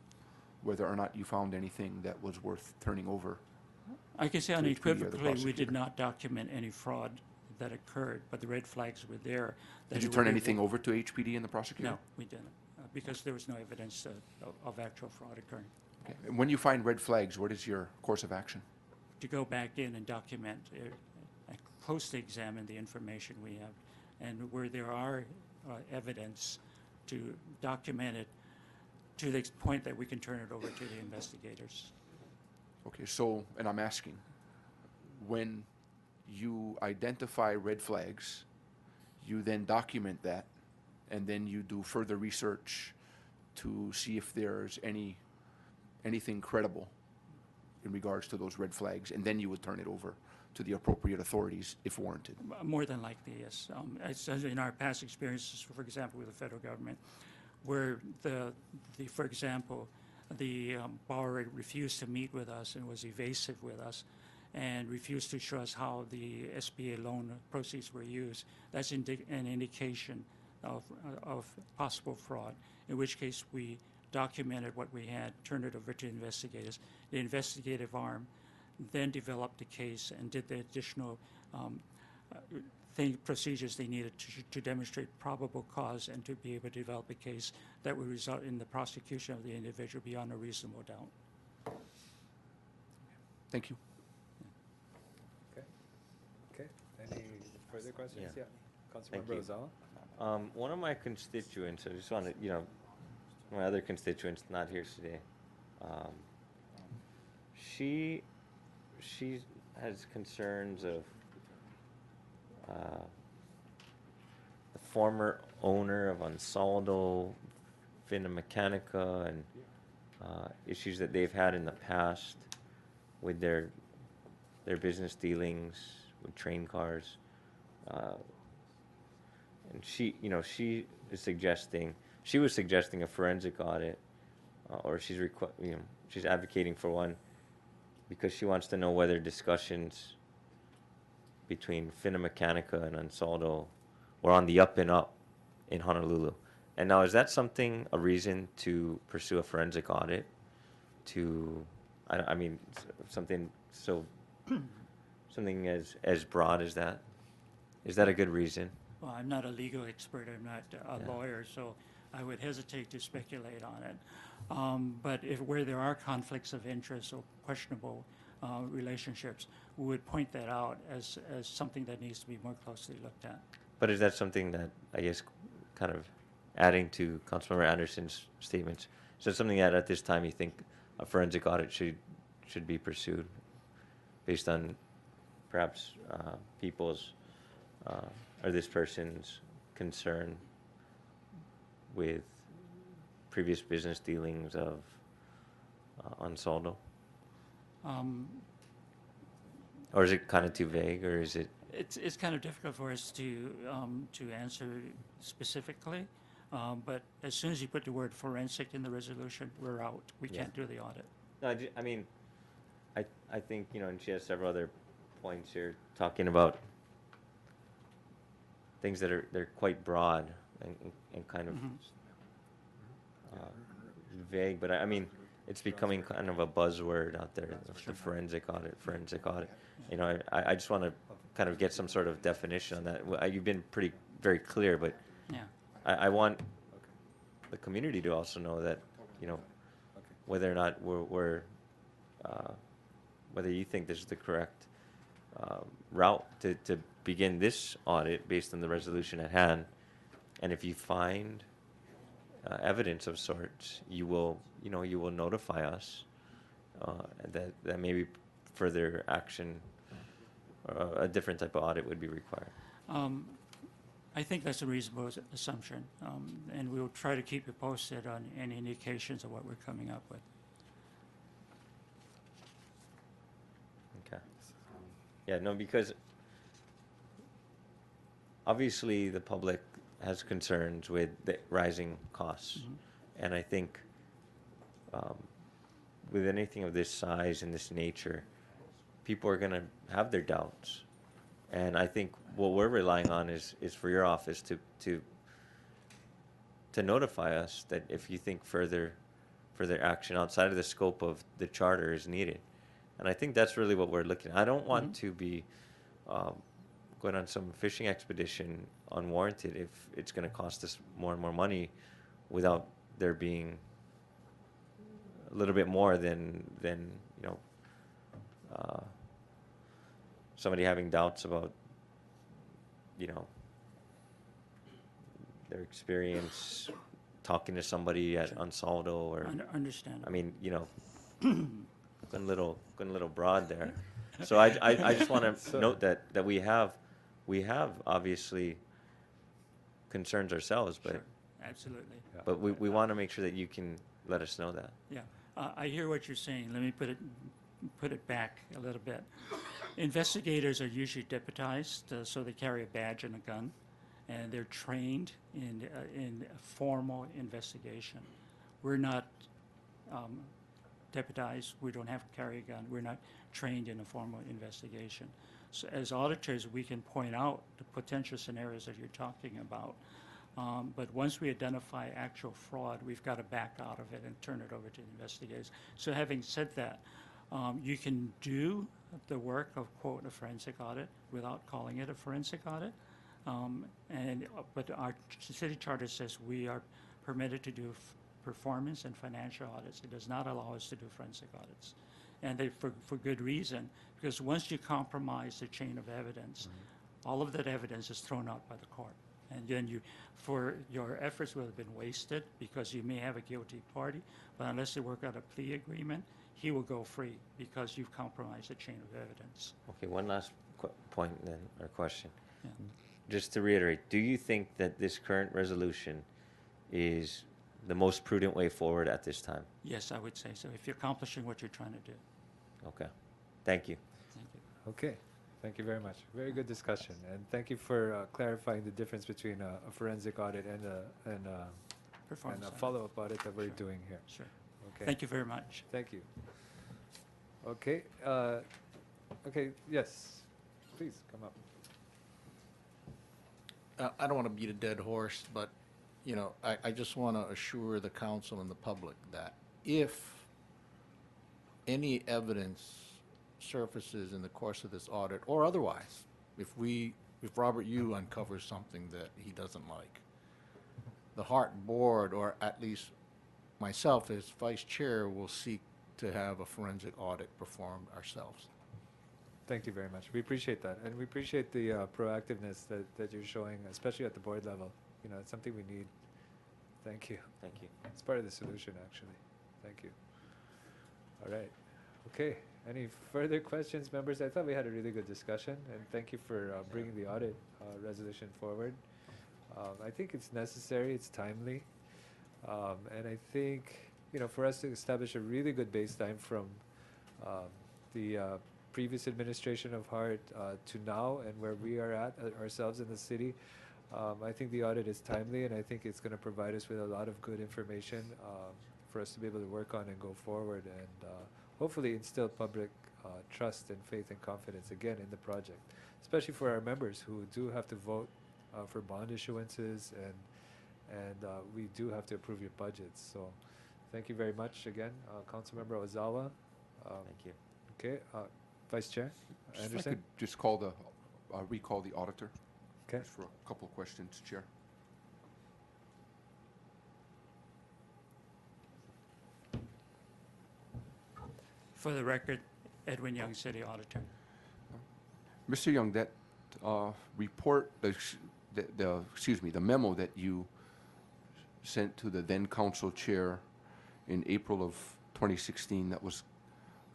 whether or not you found anything that was worth turning over. I can say to HPD or the unequivocally, we prosecutor. did not document any fraud that occurred, but the red flags were there. that Did you it would turn be anything over to HPD and the prosecutor? No, we didn't, because there was no evidence of actual fraud occurring. Okay. And when you find red flags, what is your course of action? To go back in and document, closely examine the information we have, and where there are evidence, to document it to the point that we can turn it over to the investigators. Okay, so, and I'm asking, when you identify red flags, you then document that, and then you do further research to see if there's anything credible in regards to those red flags, and then you would turn it over to the appropriate authorities if warranted. More than likely, yes. As in our past experiences, for example, with the federal government, where for example, the borrower refused to meet with us and was evasive with us and refused to show us how the SBA loan proceeds were used, that's an indication of possible fraud, in which case we documented what we had, turned it over to investigators. The investigative arm then developed the case and did the additional procedures they needed to demonstrate probable cause and to be able to develop a case that would result in the prosecution of the individual beyond a reasonable doubt. Thank you. Okay. Any Further questions? Yeah. Councilmember Thank you. Rosal? One of my constituents, I just want to, my other constituents not here today. She has concerns of the former owner of Ansaldo, Finameccanica, and issues that they've had in the past with their business dealings with train cars. And she was suggesting a forensic audit, or she's advocating for one because she wants to know whether discussions between Finameccanica and Ansaldo were on the up and up in Honolulu. And now, is that a reason to pursue a forensic audit? Something as broad as that? Is that a good reason? Well, I'm not a legal expert, I'm not a Yeah. lawyer, so I would hesitate to speculate on it. But where there are conflicts of interest or questionable relationships, we would point that out as something that needs to be more closely looked at. But is that something that, I guess, kind of adding to Councilmember Anderson's statements, is that something that at this time you think a forensic audit should be pursued based on perhaps people's or this person's concern with previous business dealings of Ansaldo? Or is it kind of too vague, or is it? It's kind of difficult for us to answer specifically, but as soon as you put the word forensic in the resolution, we're out. We Yeah. can't do the audit. No, I think, and she has several other points here talking about things that they're quite broad and kind of vague, but it's becoming kind of a buzzword out there, the forensic audit. I just want to kind of get some sort of definition on that. You've been very clear, but Yeah. I want the community to also know that, whether or not whether you think this is the correct route to begin this audit based on the resolution at hand, and if you find evidence of sorts, you will notify us that maybe further action, a different type of audit would be required. I think that's a reasonable assumption, and we'll try to keep you posted on any indications of what we're coming up with. Okay. Yeah, no, because obviously the public has concerns with the rising costs. And I think with anything of this size and this nature, people are going to have their doubts. And I think what we're relying on is for your office to notify us that if you think further action outside of the scope of the charter is needed. And I think that's really what we're looking at. I don't want to be going on some fishing expedition unwarranted if it's going to cost us more and more money without there being a little bit more than somebody having doubts about their experience talking to somebody at Ansaldo or Understand. going a little broad there. So I just want to note that we have obviously concerns ourselves, but Sure. Absolutely. but we want to make sure that you can let us know that. Yeah, I hear what you're saying. Let me put it back a little bit. Investigators are usually deputized, so they carry a badge and a gun, and they're trained in a formal investigation. We're not deputized. We don't have to carry a gun. We're not trained in a formal investigation. So as auditors, we can point out the potential scenarios that you're talking about. But once we identify actual fraud, we've got to back out of it and turn it over to the investigators. So having said that, you can do the work of, quote, a forensic audit without calling it a forensic audit. But our city charter says we are permitted to do performance and financial audits. It does not allow us to do forensic audits. And for good reason, because once you compromise the chain of evidence, all of that evidence is thrown out by the court. And then your efforts will have been wasted because you may have a guilty party, but unless they work out a plea agreement, he will go free because you've compromised the chain of evidence. Okay, one last point then, or question. Yeah. Just to reiterate, do you think that this current resolution is the most prudent way forward at this time? Yes, I would say so, if you're accomplishing what you're trying to do. Okay, thank you. Thank you. Okay, thank you very much. Very good discussion, and thank you for clarifying the difference between a forensic audit and a Performance audit. follow-up audit that we're Sure. doing here. Sure. Okay. Thank you very much. Thank you. Okay. Okay. Yes. Please come up. I don't want to beat a dead horse, but, you know, I just want to assure the council and the public that if any evidence surfaces in the course of this audit, or otherwise, if Robert Yu uncovers something that he doesn't like, the Hart Board, or at least myself as vice chair, will seek to have a forensic audit performed ourselves. Thank you very much. We appreciate that, and we appreciate the proactiveness that you're showing, especially at the board level. You know, it's something we need. Thank you. Thank you. It's part of the solution, actually. Thank you. All right. Okay. Any further questions, members? I thought we had a really good discussion, and thank you for bringing the audit resolution forward. I think it's necessary. It's timely, and I think, you know, for us to establish a really good baseline from the previous administration of HART to now, and where we are at ourselves in the city, I think the audit is timely, and I think it's going to provide us with a lot of good information for us to be able to work on and go forward, and hopefully instill public trust and faith and confidence again in the project, especially for our members who do have to vote for bond issuances, and we do have to approve your budgets. So thank you very much again, Councilmember Ozawa. Thank you. Okay, Vice Chair If I Anderson. could just recall the auditor. Okay. Just for a couple of questions, Chair. For the record, Edwin Young, City Auditor. Mr. Young, that report, the memo that you sent to the then council chair in April of 2016 that was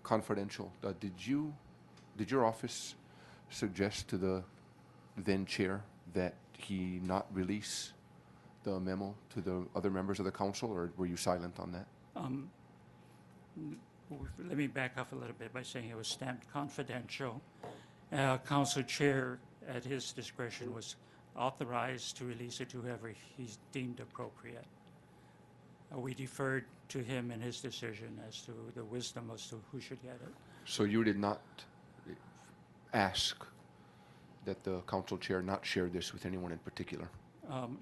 confidential, did your office suggest to the then chair that he not release the memo to the other members of the council, or were you silent on that? Let me back up a little bit by saying it was stamped confidential. Council chair, at his discretion, was authorized to release it to whoever he deemed appropriate. We deferred to him in his decision as to the wisdom as to who should get it. So you did not ask that the council chair not share this with anyone in particular?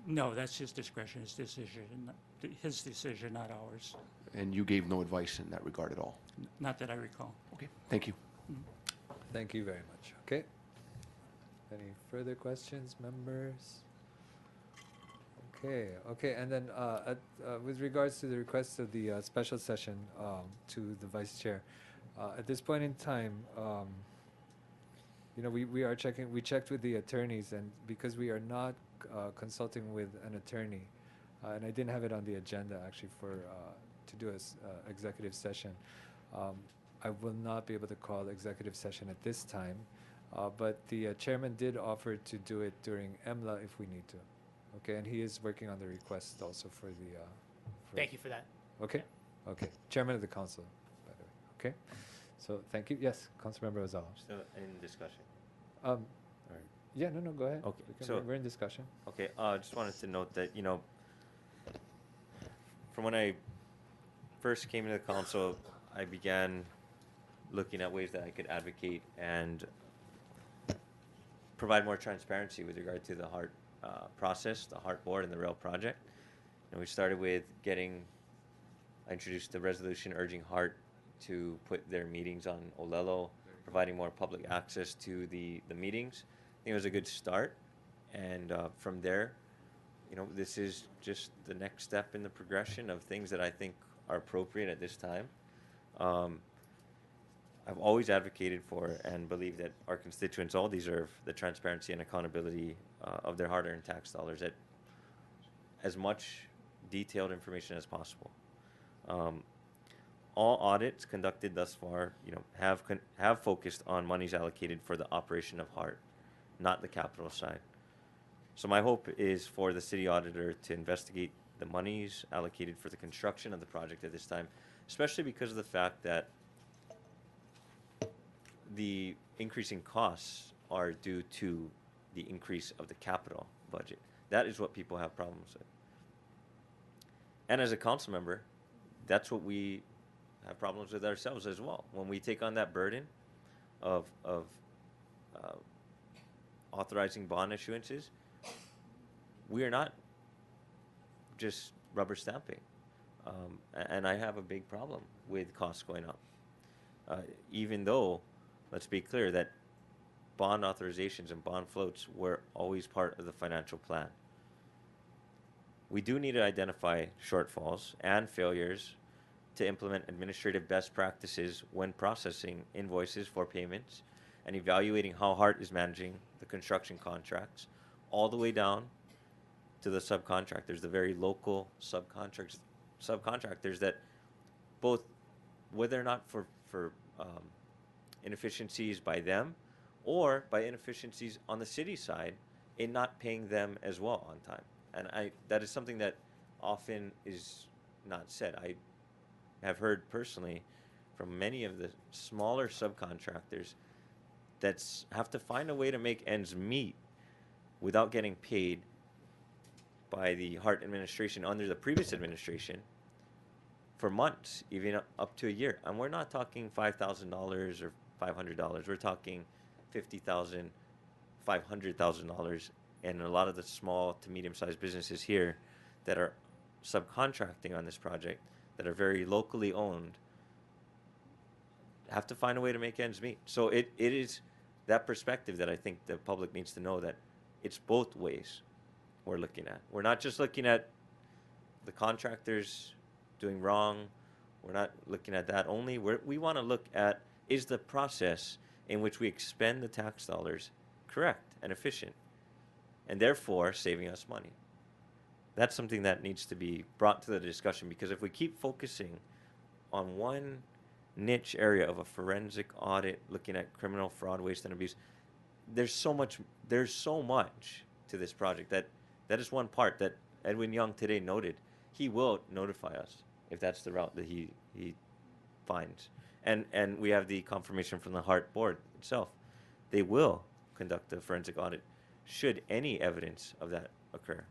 No, that's his discretion, his decision, not ours. And you gave no advice in that regard at all? Not that I recall. Okay, thank you. Thank you very much. Okay. Any further questions, members? Okay, and then with regards to the request of the special session to the vice chair, at this point in time, you know, we checked with the attorneys, and because we are not consulting with an attorney, and I didn't have it on the agenda actually to do a executive session. I will not be able to call executive session at this time, but the chairman did offer to do it during EMLA if we need to. Okay, and he is working on the request also for the. Thank you for that. Okay, okay. Chairman of the council, by the way. Okay, so thank you. Yes, Councilmember Ozawa. Still in discussion. All right. Yeah, no, go ahead. Okay, We're in discussion. Okay, just wanted to note that, you know, from when I first came to the council, I began looking at ways that I could advocate and provide more transparency with regard to the HART process, the HART board, and the rail project. And we started with I introduced the resolution urging HART to put their meetings on Olelo, providing more public access to the meetings. I think it was a good start, and from there, you know, this is just the next step in the progression of things that I think are appropriate at this time. I've always advocated for and believe that our constituents all deserve the transparency and accountability of their hard-earned tax dollars at as much detailed information as possible. All audits conducted thus far, have focused on monies allocated for the operation of HART, not the capital side. So my hope is for the city auditor to investigate the monies allocated for the construction of the project at this time, especially because of the fact that the increasing costs are due to the increase of the capital budget. That is what people have problems with. And as a council member, that's what we have problems with ourselves as well. When we take on that burden of authorizing bond issuances, we are not just rubber stamping. And I have a big problem with costs going up. Even though, let's be clear, that bond authorizations and bond floats were always part of the financial plan. We do need to identify shortfalls and failures to implement administrative best practices when processing invoices for payments and evaluating how HART is managing the construction contracts all the way down to the subcontractors, the very local subcontractors that both, whether or not for inefficiencies by them or by inefficiencies on the city side in not paying them as well on time. And that is something that often is not said. I have heard personally from many of the smaller subcontractors that have to find a way to make ends meet without getting paid by the HART administration under the previous administration for months, even up to a year. And we're not talking $5,000 or $500. We're talking $50,000, $500,000. And a lot of the small to medium-sized businesses here that are subcontracting on this project, that are very locally owned, have to find a way to make ends meet. So it is that perspective that I think the public needs to know, that it's both ways we're looking at. We're not just looking at the contractors doing wrong. We're not looking at that only. We want to look at, is the process in which we expend the tax dollars correct and efficient, and therefore saving us money? That's something that needs to be brought to the discussion, because if we keep focusing on one niche area of a forensic audit looking at criminal fraud, waste, and abuse, there's so much to this project that is one part that Edwin Young today noted. He will notify us if that's the route that he finds. And we have the confirmation from the HART board itself. They will conduct a forensic audit should any evidence of that occur.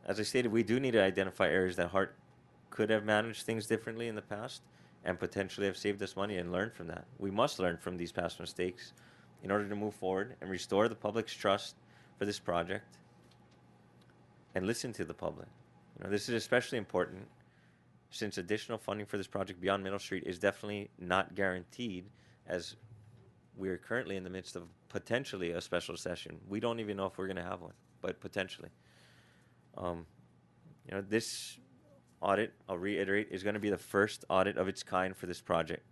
As I stated, we do need to identify areas that HART could have managed things differently in the past and potentially have saved us money, and learn from that. We must learn from these past mistakes in order to move forward and restore the public's trust for this project and listen to the public. This is especially important since additional funding for this project beyond Middle Street is definitely not guaranteed, as we are currently in the midst of potentially a special session. We don't even know if we're going to have one, but potentially. This audit, I'll reiterate, is going to be the first audit of its kind for this project.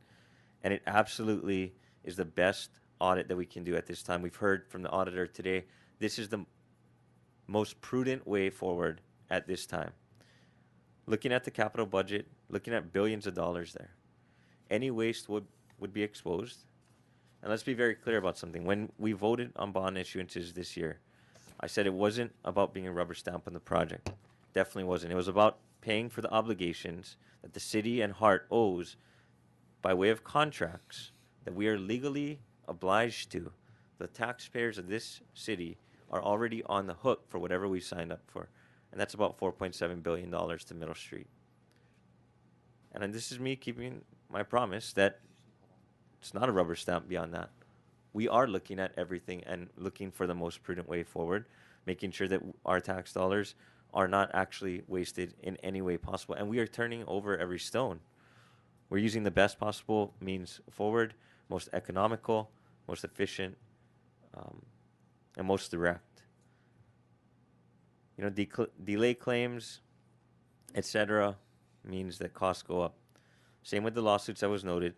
And it absolutely is the best audit that we can do at this time. We've heard from the auditor today, this is the most prudent way forward at this time. Looking at the capital budget, looking at billions of dollars there, any waste would be exposed. And let's be very clear about something. When we voted on bond issuances this year, I said it wasn't about being a rubber stamp on the project. Definitely wasn't. It was about paying for the obligations that the city and HART owes by way of contracts that we are legally obliged to. The taxpayers of this city are already on the hook for whatever we signed up for. And that's about $4.7 billion to Middle Street. And this is me keeping my promise that it's not a rubber stamp beyond that. We are looking at everything and looking for the most prudent way forward, making sure that our tax dollars are not actually wasted in any way possible. And we are turning over every stone. We're using the best possible means forward, most economical, most efficient, and most direct. Delay claims, etc., means that costs go up. Same with the lawsuits that was noted.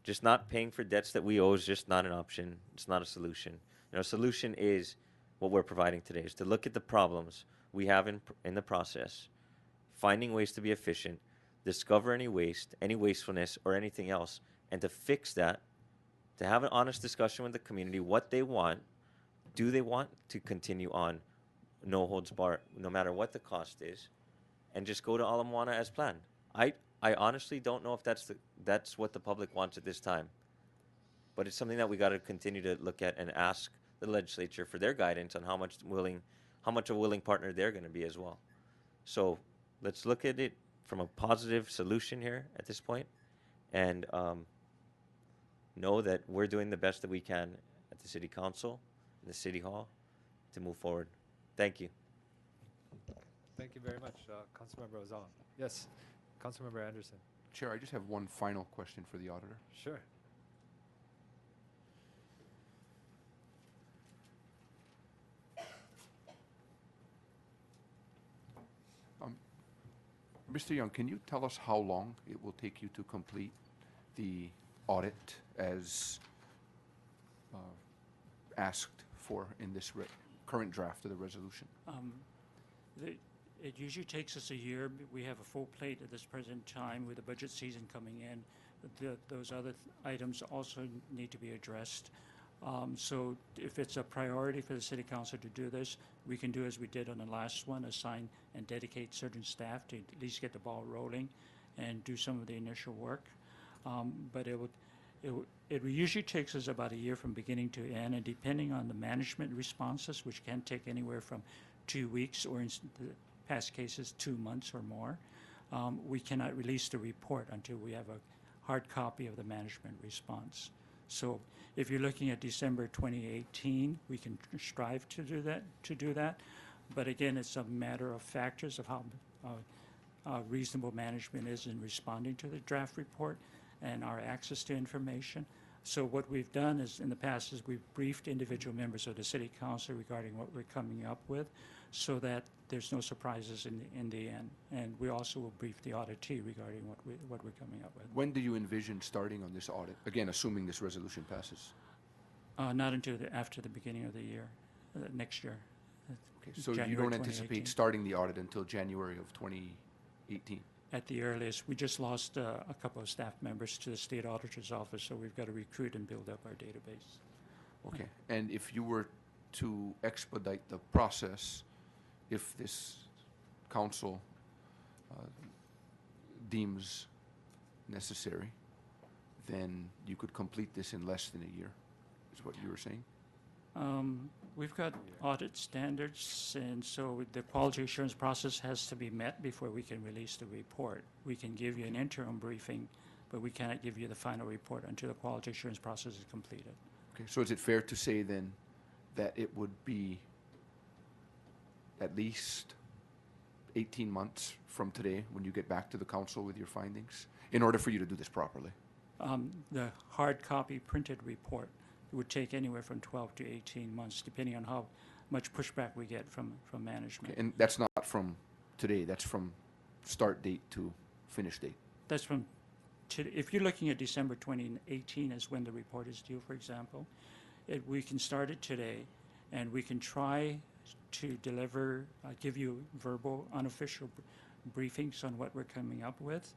Just not paying for debts that we owe is just not an option. It's not a solution. A solution is what we're providing today, is to look at the problems we have in the process, finding ways to be efficient, discover any waste, any wastefulness, or anything else, and to fix that, to have an honest discussion with the community, what they want. Do they want to continue on no holds bar, no matter what the cost is, and just go to Ala Moana as planned? I honestly don't know if that's what the public wants at this time. But it's something that we got to continue to look at and ask the legislature for their guidance on how much a willing partner they're going to be as well. So let's look at it from a positive solution here at this point, and know that we're doing the best that we can at the City Council, in the City Hall, to move forward. Thank you. Thank you very much, Councilmember Ozala. Yes, Councilmember Anderson. Chair, I just have one final question for the auditor. Sure. Mr. Young, can you tell us how long it will take you to complete the audit as asked for in this current draft of the resolution? It usually takes us a year. We have a full plate at this present time with the budget season coming in. Those other items also need to be addressed. So if it's a priority for the City Council to do this, we can do as we did on the last one, assign and dedicate certain staff to at least get the ball rolling and do some of the initial work. But it usually takes us about a year from beginning to end, and depending on the management responses, which can take anywhere from 2 weeks or in the past cases 2 months or more, we cannot release the report until we have a hard copy of the management response. So if you're looking at December 2018, we can strive to do that. But again, it's a matter of factors of how reasonable management is in responding to the draft report and our access to information. So what we've done is, in the past, is we've briefed individual members of the City Council regarding what we're coming up with, so that there's no surprises in the end. And we also will brief the auditee regarding what we're coming up with. When do you envision starting on this audit? Again, assuming this resolution passes. Not until after the beginning of the year, next year. Okay, so you January don't anticipate 2018. starting the audit until January of 2018? At the earliest. We just lost a couple of staff members to the State Auditor's Office, so we've got to recruit and build up our database. Okay, and if you were to expedite the process, if this council deems necessary, then you could complete this in less than a year, is what you were saying? We've got audit standards, and so the quality assurance process has to be met before we can release the report. We can give you an interim briefing, but we cannot give you the final report until the quality assurance process is completed. Okay, so is it fair to say then that it would be at least 18 months from today when you get back to the council with your findings in order for you to do this properly? The hard copy printed report would take anywhere from 12 to 18 months, depending on how much pushback we get from management. Okay, and that's not from today, that's from start date to finish date? That's from, if you're looking at December 2018 as when the report is due, for example, we can start it today, and we can try to deliver, give you verbal, unofficial briefings on what we're coming up with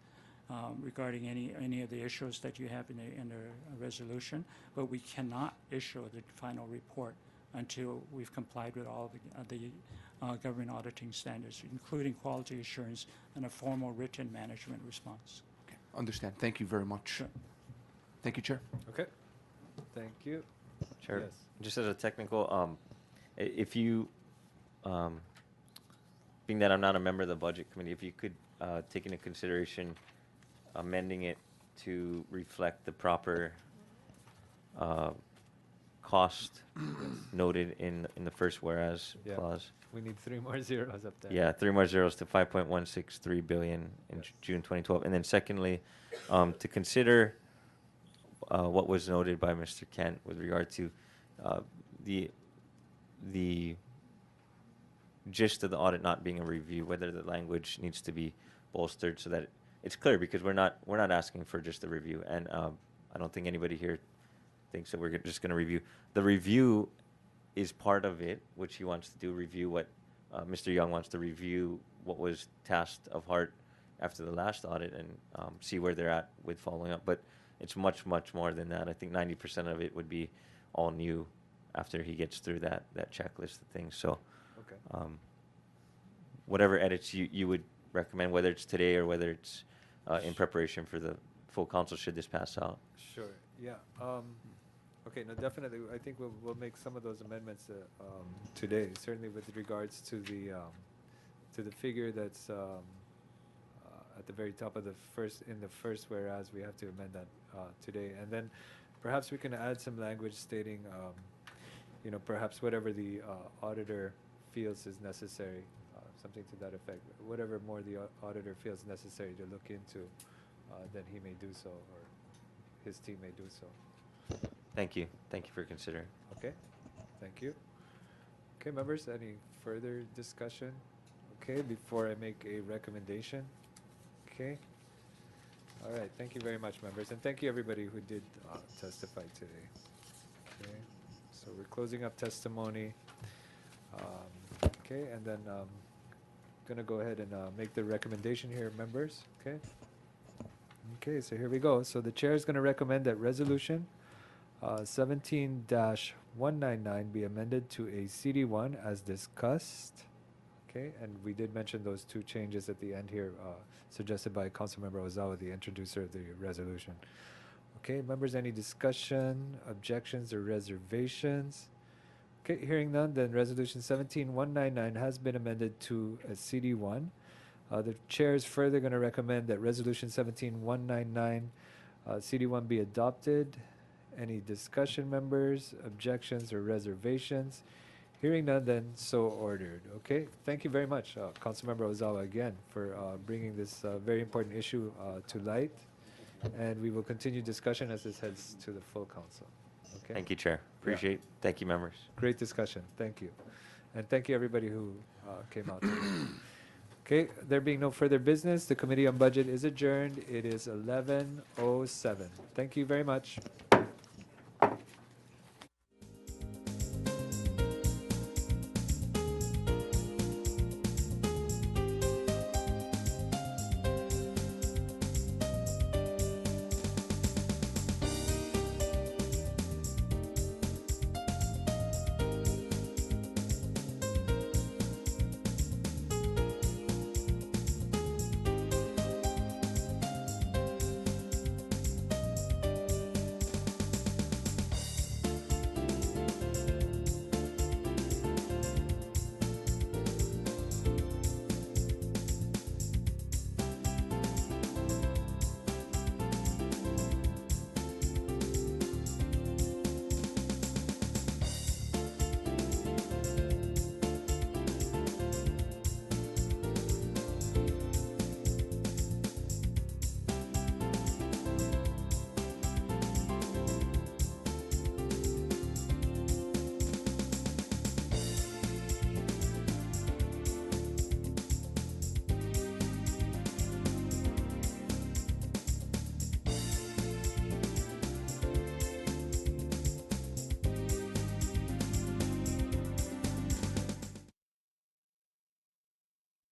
regarding any of the issues that you have in the resolution, but we cannot issue the final report until we've complied with all of the government auditing standards, including quality assurance and a formal written management response. Okay, understand. Thank you very much. Sure. Thank you, Chair. Okay. Thank you. Chair, Yes. just as a technical, if you, being that I'm not a member of the Budget Committee, if you could take into consideration amending it to reflect the proper cost noted in the first whereas Yeah. clause. We need 3 more zeros up there. Yeah, 3 more zeros to 5.163 billion in Yes. June 2012. And then secondly, to consider what was noted by Mr. Kent with regard to the gist of the audit not being a review, whether the language needs to be bolstered so that it's clear because we're not asking for just a review, and I don't think anybody here thinks that we're just going to review. The review is part of it, which he wants to do, review what Mr. Young wants to review what was tasked of Hart after the last audit and see where they're at with following up. But it's much, much more than that. I think 90% of it would be all new after he gets through that checklist of things. So Okay. whatever edits you would recommend, whether it's today or whether it's in preparation for the full council should this pass out. Sure. Yeah. Okay. No, definitely. I think we'll make some of those amendments today. Certainly with regards to the figure that's at the very top of the first whereas we have to amend that today, and then perhaps we can add some language stating, perhaps whatever the auditor feels is necessary, something to that effect. Whatever more the auditor feels necessary to look into, then he may do so, or his team may do so. Thank you. Thank you for considering. Okay, thank you. Okay, members, any further discussion? Okay, before I make a recommendation? Okay. All right, thank you very much, members, and thank you everybody who did testify today. Okay, so we're closing up testimony. Okay, and then gonna go ahead and make the recommendation here, members, okay? Okay, so here we go. So the chair is gonna recommend that resolution 17-199 be amended to a CD1 as discussed. Okay, and we did mention those two changes at the end here, suggested by Councilmember Ozawa, the introducer of the resolution. Okay, members, any discussion, objections, or reservations? Okay, hearing none, then resolution 17-199 has been amended to a CD1. The chair is further going to recommend that resolution 17-199 CD1 be adopted. Any discussion, members, objections, or reservations? Hearing none, then so ordered. Okay, thank you very much, Councilmember Ozawa, again, for bringing this very important issue to light. And we will continue discussion as this heads to the full council. Okay. Thank you, Chair. Appreciate. Thank you, members. Great discussion. Thank you. And thank you, everybody who came out today. Okay, there being no further business, the Committee on Budget is adjourned. It is 11:07. Thank you very much.